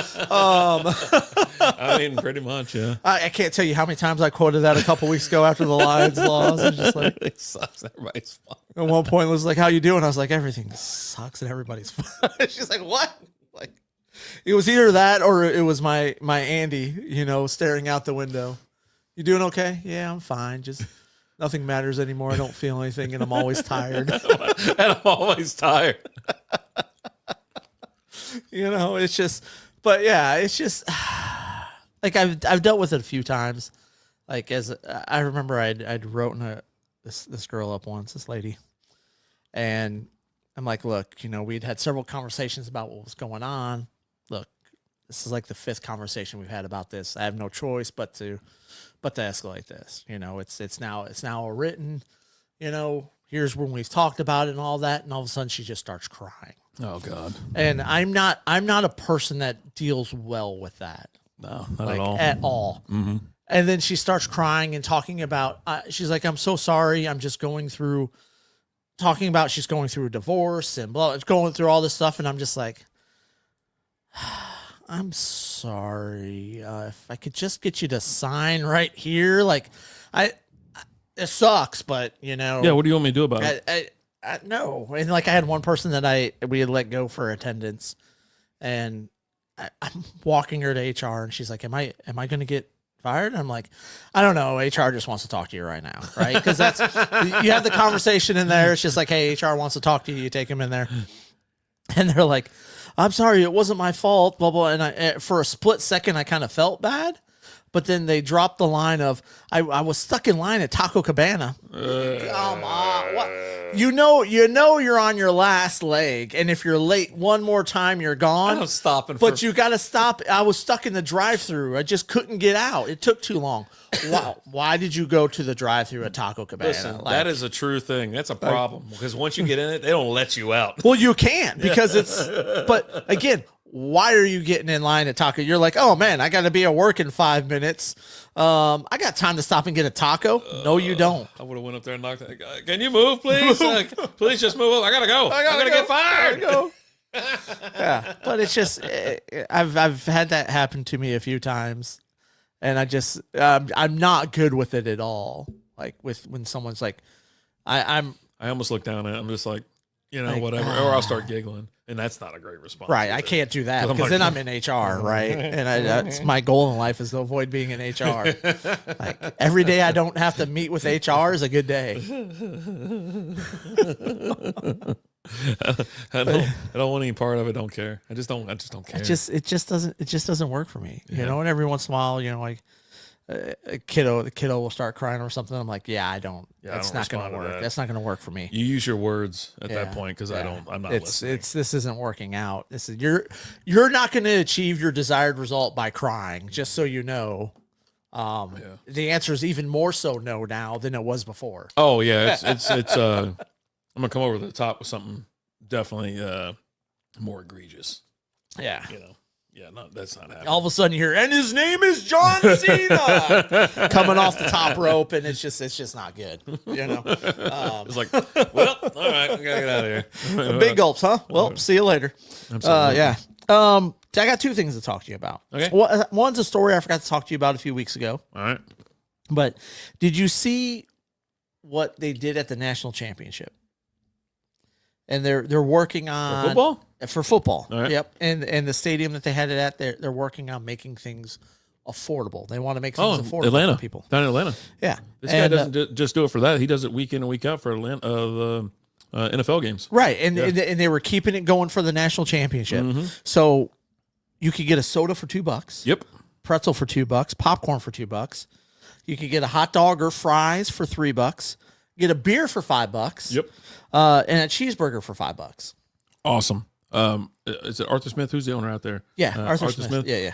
Pretty much, yeah. I can't tell you how many times I quoted that a couple weeks ago after the Lions loss. I was just like, Everything sucks. Everybody's fine. at one point, it was like, "How you doing?" I was like, "Everything sucks and everybody's fine." She's like, "What?" Like, it was either that or it was my Andy, staring out the window. You doing okay? Yeah, I'm fine. Just nothing matters anymore. I don't feel anything, and I'm always tired. And I'm always tired. It's just, but yeah, it's just like I've dealt with it a few times. Like, as I remember, I'd written this girl up once, this lady, and I'm like, look, we'd had several conversations about what was going on. Look, this is like the 5th conversation we've had about this. I have no choice but to escalate this. It's now a written. Here's when we've talked about it and all that, and all of a sudden she just starts crying. Oh God. And I'm not a person that deals well with that. No, not like at all. at all. Mm-hmm. And then she starts crying and talking about, she's like, I'm so sorry. I'm just going through, talking about she's going through a divorce and blah, going through all this stuff. And I'm just like, I'm sorry. If I could just get you to sign right here. Like, it sucks, but you know. Yeah, what do you want me to do about it? I no. And like, I had one person that we had let go for attendance, and I'm walking her to HR, and she's like, am I going to get fired? I'm like, I don't know. HR just wants to talk to you right now, right? Because that's you have the conversation in there. It's just like, hey, HR wants to talk to you. You take them in there, and they're like, I'm sorry, it wasn't my fault. Blah blah. And for a split second, I kind of felt bad, but then they dropped the line of, I was stuck in line at Taco Cabana. Come on, what? You know you're on your last leg, and if you're late one more time, you're gone. I'm stopping. But you got to stop. I was stuck in the drive-thru. I just couldn't get out. It took too long. Wow. Why did you go to the drive-thru at Taco Cabana? Listen, that is a true thing. That's a problem because once you get in it, they don't let you out. Well, you can't because it's. But again, why are you getting in line at Taco? You're like, oh man, I got to be at work in 5 minutes. I got time to stop and get a taco. No, you don't. I would have went up there and knocked. Can you move, please? Please just move. I gotta go. I'm gonna get fired. Yeah, but it's just I've had that happen to me a few times, and I just I'm not good with it at all. Like when someone's like, I almost look down at it. I'm just like, whatever, or I'll start giggling, and that's not a great response. Right, I can't do that because then I'm in HR, right? And that's my goal in life is to avoid being in HR. Like every day I don't have to meet with HR is a good day. I don't want any part of it. Don't care. I just don't care. It just doesn't work for me. You know, and every once in a while, like the kiddo will start crying or something. I'm like, yeah, I don't. That's not going to work. That's not going to work for me. You use your words at that point because I'm not listening. This isn't working out. This is you're not going to achieve your desired result by crying. Just so you know. The answer is even more so no now than it was before. Oh yeah, it's I'm gonna come over the top with something definitely more egregious. Yeah. Yeah, no, that's not happening. All of a sudden you hear, and his name is John Cena coming off the top rope, and it's just not good. It's like, well, all right, we gotta get out of here. Big gulps, huh? Well, see you later. Absolutely. Yeah. I got two things to talk to you about. Okay. One's a story I forgot to talk to you about a few weeks ago. All right. But did you see what they did at the national championship? And they're working on football. For football. All right. Yep. And the stadium that they had it at, they're working on making things affordable. They want to make things affordable Atlanta. for people. Down in Atlanta. Yeah. This guy doesn't just do it for that. He does it week in and week out for Atlanta, the NFL games. Right. And they were keeping it going for the national championship. Mm-hmm. So you could get a soda for $2. Yep. Pretzel for $2. Popcorn for $2. You could get a hot dog or fries for $3. Get a beer for $5. Yep. And a cheeseburger for $5. Awesome. Is it Arthur Smith? Who's the owner out there? Yeah, Arthur Smith. Yeah.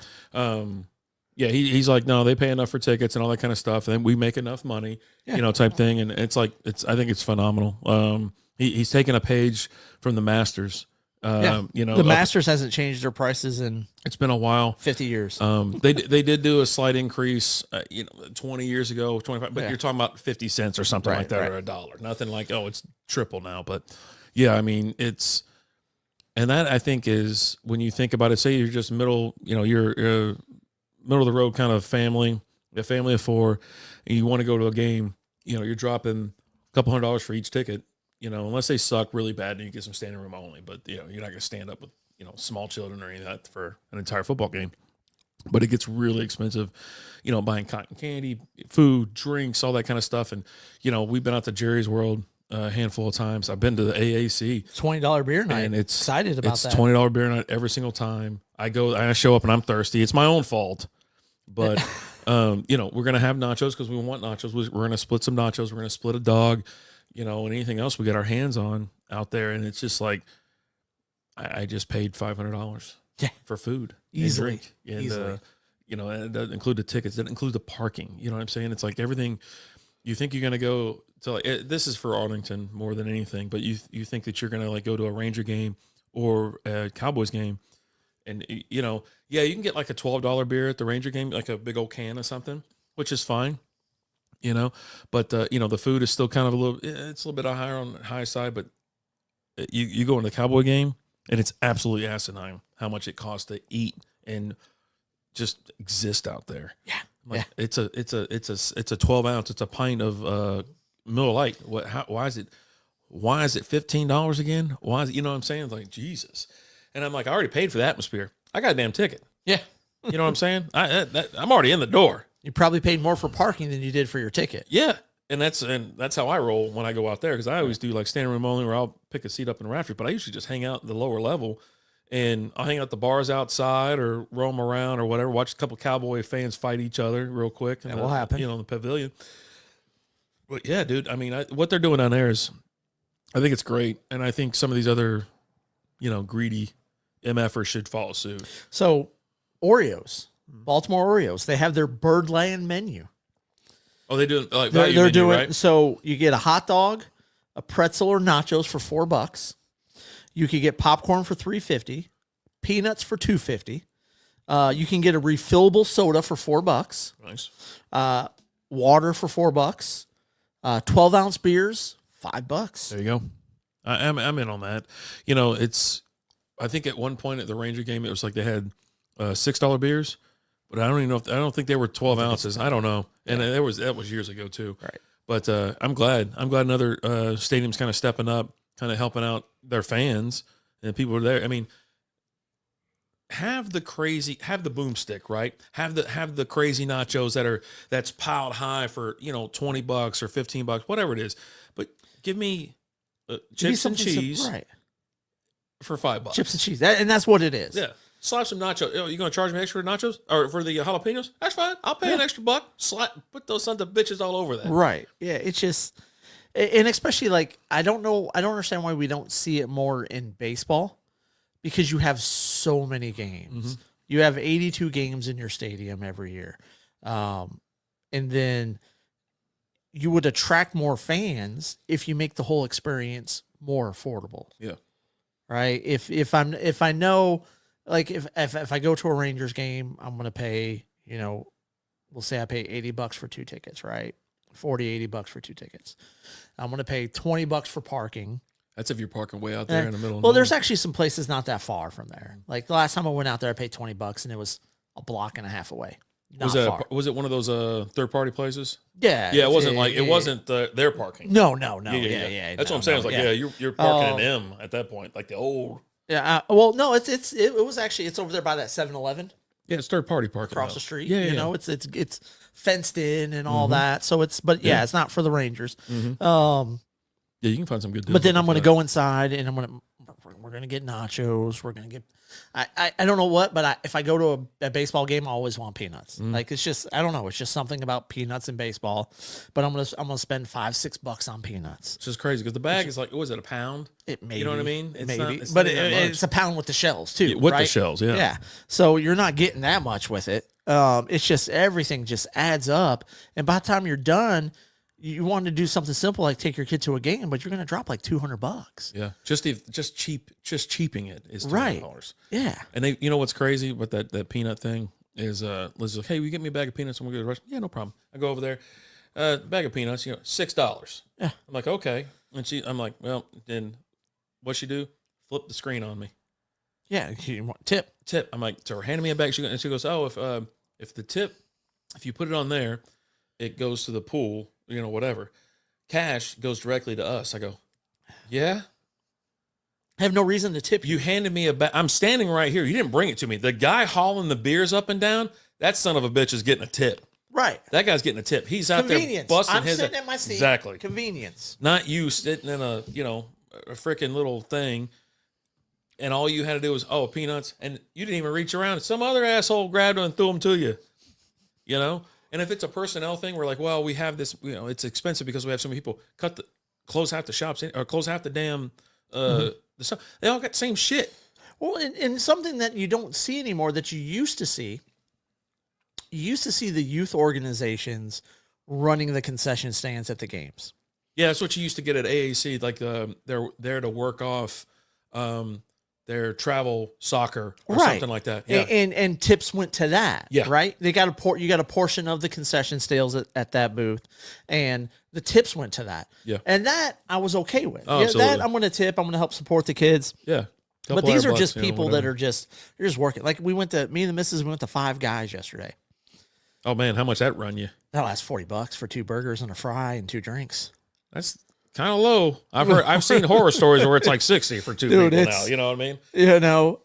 Yeah, he's like, no, they pay enough for tickets and all that kind of stuff, and then we make enough money, type thing. And it's like, I think it's phenomenal. He's taken a page from the Masters. The Masters hasn't changed their prices in it's been a while, 50 years. They did do a slight increase, 20 years ago, 25, but you're talking about 50 cents or something like that, or $1. Nothing like, it's triple now, but yeah, I mean, and that I think is when you think about it, say you're just you're middle of the road kind of family, a family of four, and you want to go to a game, you're dropping a couple $100 for each ticket. Unless they suck really bad and you get some standing room only, but you're not going to stand up with, small children or anything like that for an entire football game. But it gets really expensive, buying cotton candy, food, drinks, all that kind of stuff. And, we've been out to Jerry's World a handful of times. I've been to the AAC. $20 beer night. And it's excited about that. It's $20 beer night every single time. I show up and I'm thirsty. It's my own fault. But, we're going to have nachos because we want nachos. We're going to split some nachos. We're going to split a dog. And anything else we get our hands on out there. And it's just like, I just paid $500 for food. Easily. And drink. And, and it doesn't include the tickets. It doesn't include the parking. You know what I'm saying? It's like everything you think you're going to go to, this is for Arlington more than anything, but you think that you're going to go to a Ranger game or a Cowboys game And you know, yeah, you can get like a $12 beer at the Ranger game, like a big old can of something, which is fine. You know, but you know, the food is still kind of it's a little bit higher on the high side, but you go in the Cowboy game and it's absolutely asinine how much it costs to eat and just exist out there. Yeah. Like it's a 12 ounce. It's a pint of Miller Lite. Why is it $15 again? Why is it, you know what I'm saying? It's like, Jesus. And I'm like, I already paid for the atmosphere. I got a damn ticket. Yeah. You know what I'm saying? I'm already in the door. You probably paid more for parking than you did for your ticket. Yeah. And that's how I roll when I go out there, because I always do like standing room only, where I'll pick a seat up in the rafters, but I usually just hang out in the lower level, and I'll hang out at the bars outside or roam around or whatever, watch a couple Cowboy fans fight each other real quick. That will happen. You know, in the pavilion. But yeah, dude, I mean, what they're doing down there is, I think it's great. And I think some of these other, you know, greedy MFers should follow suit. So Oreos, Baltimore Oreos, they have their Birdland menu. Oh, they do like They're value menu, doing right? so. You get a hot dog, a pretzel or nachos for $4. You could get popcorn for $3.50, peanuts for $2.50. You can get a refillable soda for $4. Nice. Water for $4. 12-ounce beers, $5. There you go. I'm in on that. You know, I think at one point at the Ranger game, it was like they had $6 beers, but I don't think they were 12 ounces. I don't know. And that was years ago too. Right. But I'm glad another stadium's kind of stepping up, kind of helping out their fans and people are there. I mean, have the boomstick, right? Have the crazy nachos that's piled high for, you know, $20 or $15, whatever it is. But give me chips and cheese, right, for $5. chips and cheese, and that's what it is. Yeah. Slap some nachos. You going to charge me extra nachos or for the jalapenos? That's fine. I'll pay an extra $1. Put those sons of bitches all over that. Right. Yeah. It's just, and especially like, I don't understand why we don't see it more in baseball, because you have so many games. Mm-hmm. You have 82 games in your stadium every year. And then you would attract more fans if you make the whole experience more affordable. Yeah. Right. If I know, like if I go to a Rangers game, I'm going to pay, you know, we'll say I pay $80 for 2 tickets, right? $80 for 2 tickets. I'm going to pay $20 for parking. That's if you're parking way out there in the middle. Well, there's actually some places not that far from there. Like the last time I went out there, I paid $20 and it was a block and a half away. Not far. Was it one of those third party places? Yeah. Yeah, it wasn't their parking. No. Yeah. That's no, what I'm saying. It's like, yeah. you're parking an M at that point, like the old. Yeah. Well, no, it was actually, it's over there by that 7-Eleven Yeah, it's third party parking across though. the street. Yeah, you know, it's fenced in and all that. So it's it's not for the Rangers. Mm-hmm. Yeah, you can find some good deals. But then I'm going to go inside and we're going to get nachos. We're going to get, I don't know what, but if I go to a baseball game, I always want peanuts. Like it's just, I don't know. It's just something about peanuts in baseball, but I'm going to spend $5-6 on peanuts. It's just crazy because the bag is like, was it a pound? It may, you know what I mean? It's it's a pound with the shells too. With right? the shells. Yeah. Yeah. So you're not getting that much with it. It's just, everything just adds up. And by the time you're done, you want to do something simple like take your kid to a game, but you're going to drop like $200. Yeah, just cheaping it is $200. Right. Yeah. And they, you know what's crazy with that peanut thing is Liz is like, hey, will you get me a bag of peanuts and we'll go to the restaurant? Yeah, no problem. I go over there, bag of peanuts, you know, $6. Yeah. I'm like, okay, and I'm like, well, then what she do? Flip the screen on me. Yeah. You want tip. I'm like, so her handing me a bag. She goes, oh, if the tip, if you put it on there, it goes to the pool. You know, whatever. Cash goes directly to us. I go, yeah. I have no reason to tip you. You handed me a bag. I'm standing right here. You didn't bring it to me. The guy hauling the beers up and down, that son of a bitch is getting a tip. Right. That guy's getting a tip. He's out there busting I'm his. sitting in my seat. Exactly. Convenience. Not you sitting in a freaking little thing, and all you had to do was peanuts, and you didn't even reach around. Some other asshole grabbed them and threw them to you. You know. And if it's a personnel thing, we're like, well, we have this, you know, it's expensive because we have so many people. Close half the shops or close half the damn, the stuff. They all got the same shit. Well, and something that you don't see anymore that you used to see. You used to see the youth organizations running the concession stands at the games. Yeah, that's what you used to get at AAC. Like they're there to work off. They their travel soccer or Right. something like that. Yeah. And tips went to that. Yeah. Right. They got you got a portion of the concession sales at that booth, and the tips went to that. Yeah. And that I was okay with. Oh, yeah, absolutely. that I'm going to tip. I'm going to help support the kids. Yeah. But these are $200, just you know, people that whatever. are they're just working. Like me and the missus, we went to Five Guys yesterday. Oh man, how much that run you? That lasts $40 for 2 burgers and a fry and 2 drinks. That's kind of low. I've seen horror stories where it's like 60 for 2 Dude, people it's- now. You know what I mean? You know,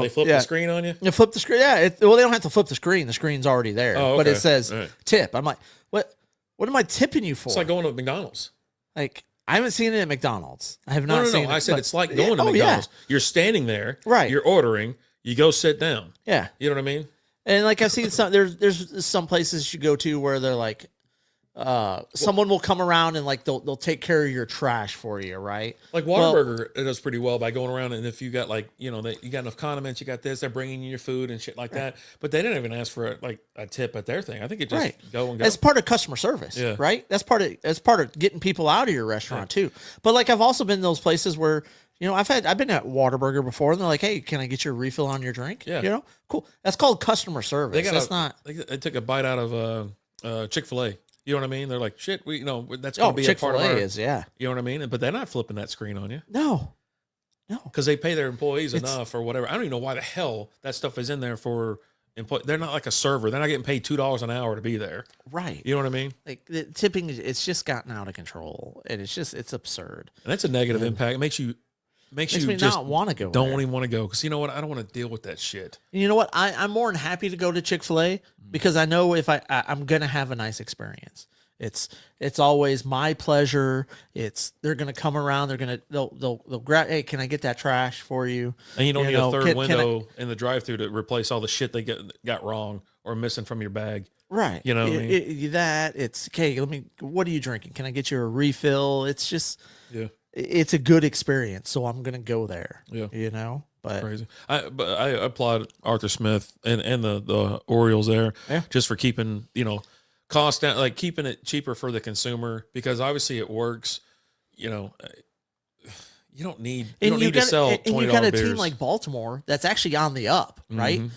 They flip yeah. the screen on you. You flip the screen. Yeah. Well, they don't have to flip the screen. The screen's already there. Oh, But okay. it says All right. tip. I'm like, what? What am I tipping you for? It's like going to McDonald's. Like, I haven't seen it at McDonald's. I have No, not no, seen no. it. I said but- it's like Yeah, going to oh, McDonald's. You're standing there. Right. You're ordering. You go sit down. Yeah. You know what I mean? And like I've seen some, there's some places you go to where they're like, someone will come around and like they'll take care of your trash for you, right? Like Well- Whataburger, it does pretty well by going around, and if you got like, you know, you got enough condiments, you got this, they're bringing you your food and shit like that. But they didn't even ask for a tip at their thing. I think it just Right. go and go. That's part of customer service, Yeah. right? That's part of getting people out of your restaurant too. But like I've also been in those places where, you know, I've been at Whataburger before, and they're like, "Hey, can I get your refill on your drink?" Yeah. You know, cool. That's called customer service. They got That's not. They took a bite out of Chick-fil-A. You know what I mean? They're like, shit, that's gonna Oh, be a part of Chick-fil-A our. is, yeah. You know what I mean? But they're not flipping that screen on you No. because they pay their employees It's- enough or whatever. I don't even know why the hell that stuff is in there for employees. They're not like a server. They're not getting paid $2 an hour to be there. Right. You know what I mean? Like the tipping, it's just gotten out of control, and it's absurd. And that's a negative impact. It makes you Makes you me just not want to go. don't there. even want to go because you know what? I don't want to deal with that shit. And you know what? I'm more than happy to go to Chick-fil-A because I know if I'm gonna have a nice experience. It's always my pleasure. They're gonna come around. They'll grab. Hey, can I get that trash for you? And you don't You need know, a third can I- window in the drive-through to replace all the shit they got wrong or missing from your bag. Right. You know what I mean? It's okay. What are you drinking? Can I get you a refill? It's just, Yeah. it's a good experience. So I'm going to go there, Yeah. you know, but Crazy. But I applaud Arthur Smith and the Orioles there Yeah. just for keeping, cost down, like keeping it cheaper for the consumer because obviously it works. You don't need to sell and $20 you got a beers. team like Baltimore that's actually on the up, right? Mhm.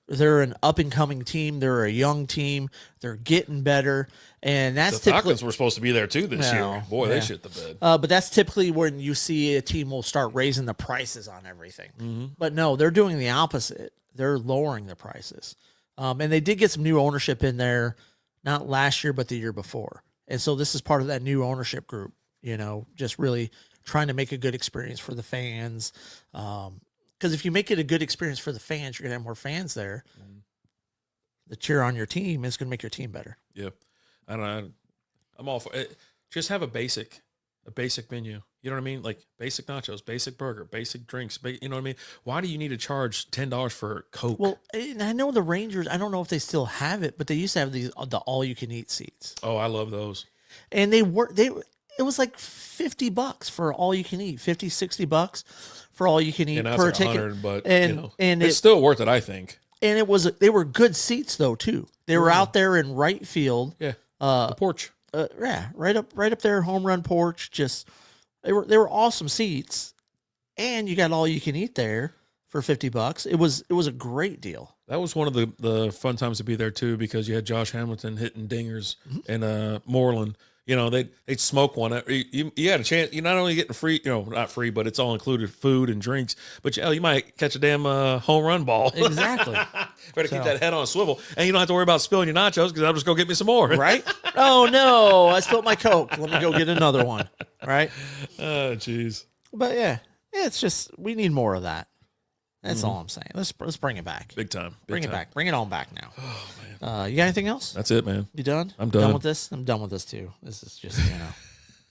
They're an up and coming team. They're a young team. They're getting better, and that's the typically. Falcons were supposed to be there too this No, year. Boy, yeah. they shit the bed. But that's typically when you see a team will start raising the prices on everything. Mm-hmm. But no, they're doing the opposite. They're lowering the prices, and they did get some new ownership in there, not last year but the year before. And so this is part of that new ownership group. Just really trying to make a good experience for the fans. Because if you make it a good experience for the fans, you're gonna have more fans there. The cheer on your team is gonna make your team better. Yeah, I don't know. I'm all for it. Just have a basic menu. You know what I mean? Like basic nachos, basic burger, basic drinks. You know what I mean? Why do you need to charge $10 for Coke? Well, and I know the Rangers. I don't know if they still have it, but they used to have the all you can eat seats, Oh, I love those. and it was like $50 for all you can eat, $50-$60 for all you can eat And that's per like ticket. 100, but and it's still worth it, I think. and it was they were good seats though too. They were out there in right field. Yeah, the porch. Yeah, right up there, home run porch. Just they were awesome seats, and you got all you can eat there for $50. It was a great deal. That was one of the fun times to be there too because you had Josh Hamilton hitting dingers Mm-hmm. and Moreland. They'd smoke one. You had a chance. You're not only getting free, not free, but it's all included food and drinks. But you might catch a damn home run ball. Exactly. Better keep that head on a swivel, and you don't have to worry about spilling your nachos because I'll just go get me some more. Right? Oh no, I spilled my Coke. Let me go get another one. Right? Oh, jeez. But yeah, it's just we need more of that. That's all I'm saying. Let's bring it back. Big time. Bring it time. back. Bring it on back now. Oh man, You got anything else? that's it, man. You done? I'm done. with this. I'm done with this too. This is just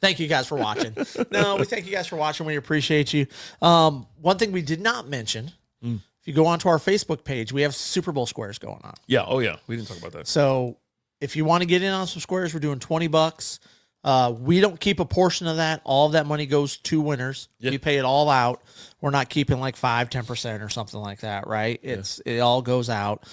Thank you guys for watching. No, we thank you guys for watching. We appreciate you. One thing we did not mention. If you go onto our Facebook page, we have Super Bowl squares going on. Yeah. Oh yeah. We didn't talk about that. So if you want to get in on some squares, we're doing $20. We don't keep a portion of that. All of that money goes to winners. Yeah. We pay it all out. We're not keeping like 5-10% or something like that, right? It all goes out.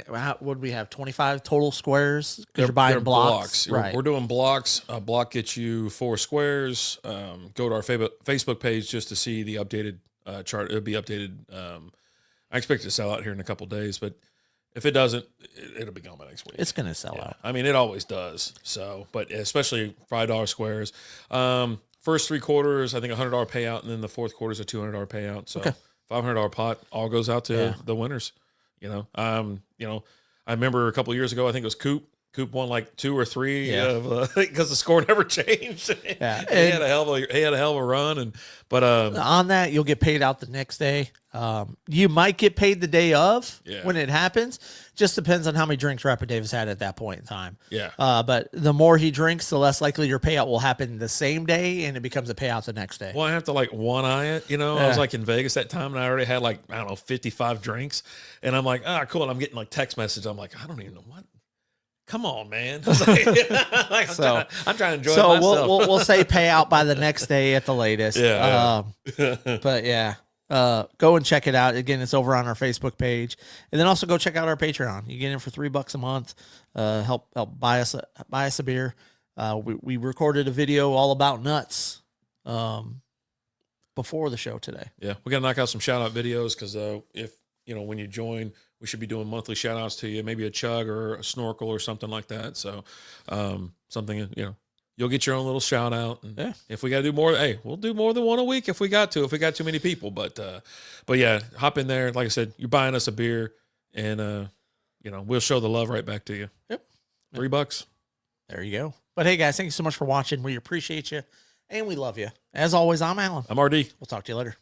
What would we have? 25 total squares because They're you're buying blocks. We're- Right. We're doing blocks. A block gets you 4 squares. Go to our Facebook page just to see the updated chart. It'll be updated. I expect it to sell out here in a couple days, but if it doesn't, it'll be gone by next week. It's going to sell out. I mean, it always does. So, but especially $5 squares. First 3 quarters, I think $100 payout, and then the fourth quarter is a $200 payout. So, $500 pot all goes out to the winners. You know, I remember a couple of years ago, I think it was Coop. Coop won like 2 or 3 because the score never changed. Yeah, he had a hell of a run, but on that you'll get paid out the next day. You might get paid the day of when it happens. Just depends on how many drinks Rapid Davis had at that point in time. Yeah. But the more he drinks, the less likely your payout will happen the same day, and it becomes a payout the next day. Well, I have to like one-eye it. You know, I was like in Vegas that time, and I already had like, I don't know, 55 drinks, and I'm like, cool. And I'm getting like text message. I'm like, I don't even know what. Come on, man. I'm trying to enjoy myself. So we'll say payout by the next day at the latest. Yeah. But yeah, go and check it out. Again, it's over on our Facebook page, and then also go check out our Patreon. You get in for $3 a month. Help buy us a beer. We recorded a video all about nuts before the show today. Yeah, we got to knock out some shout out videos because if when you join, we should be doing monthly shout outs to you, maybe a chug or a snorkel or something like that. So something, you'll get your own little shout out. And if we got to do more, hey, we'll do more than one a week if we got to, if we got too many people. But yeah, hop in there. Like I said, you're buying us a beer and, we'll show the love right back to you. Yep. $3. There you go. But hey, guys, thank you so much for watching. We appreciate you and we love you. As always, I'm Alan. I'm RD. We'll talk to you later.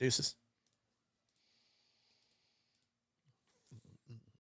Deuces.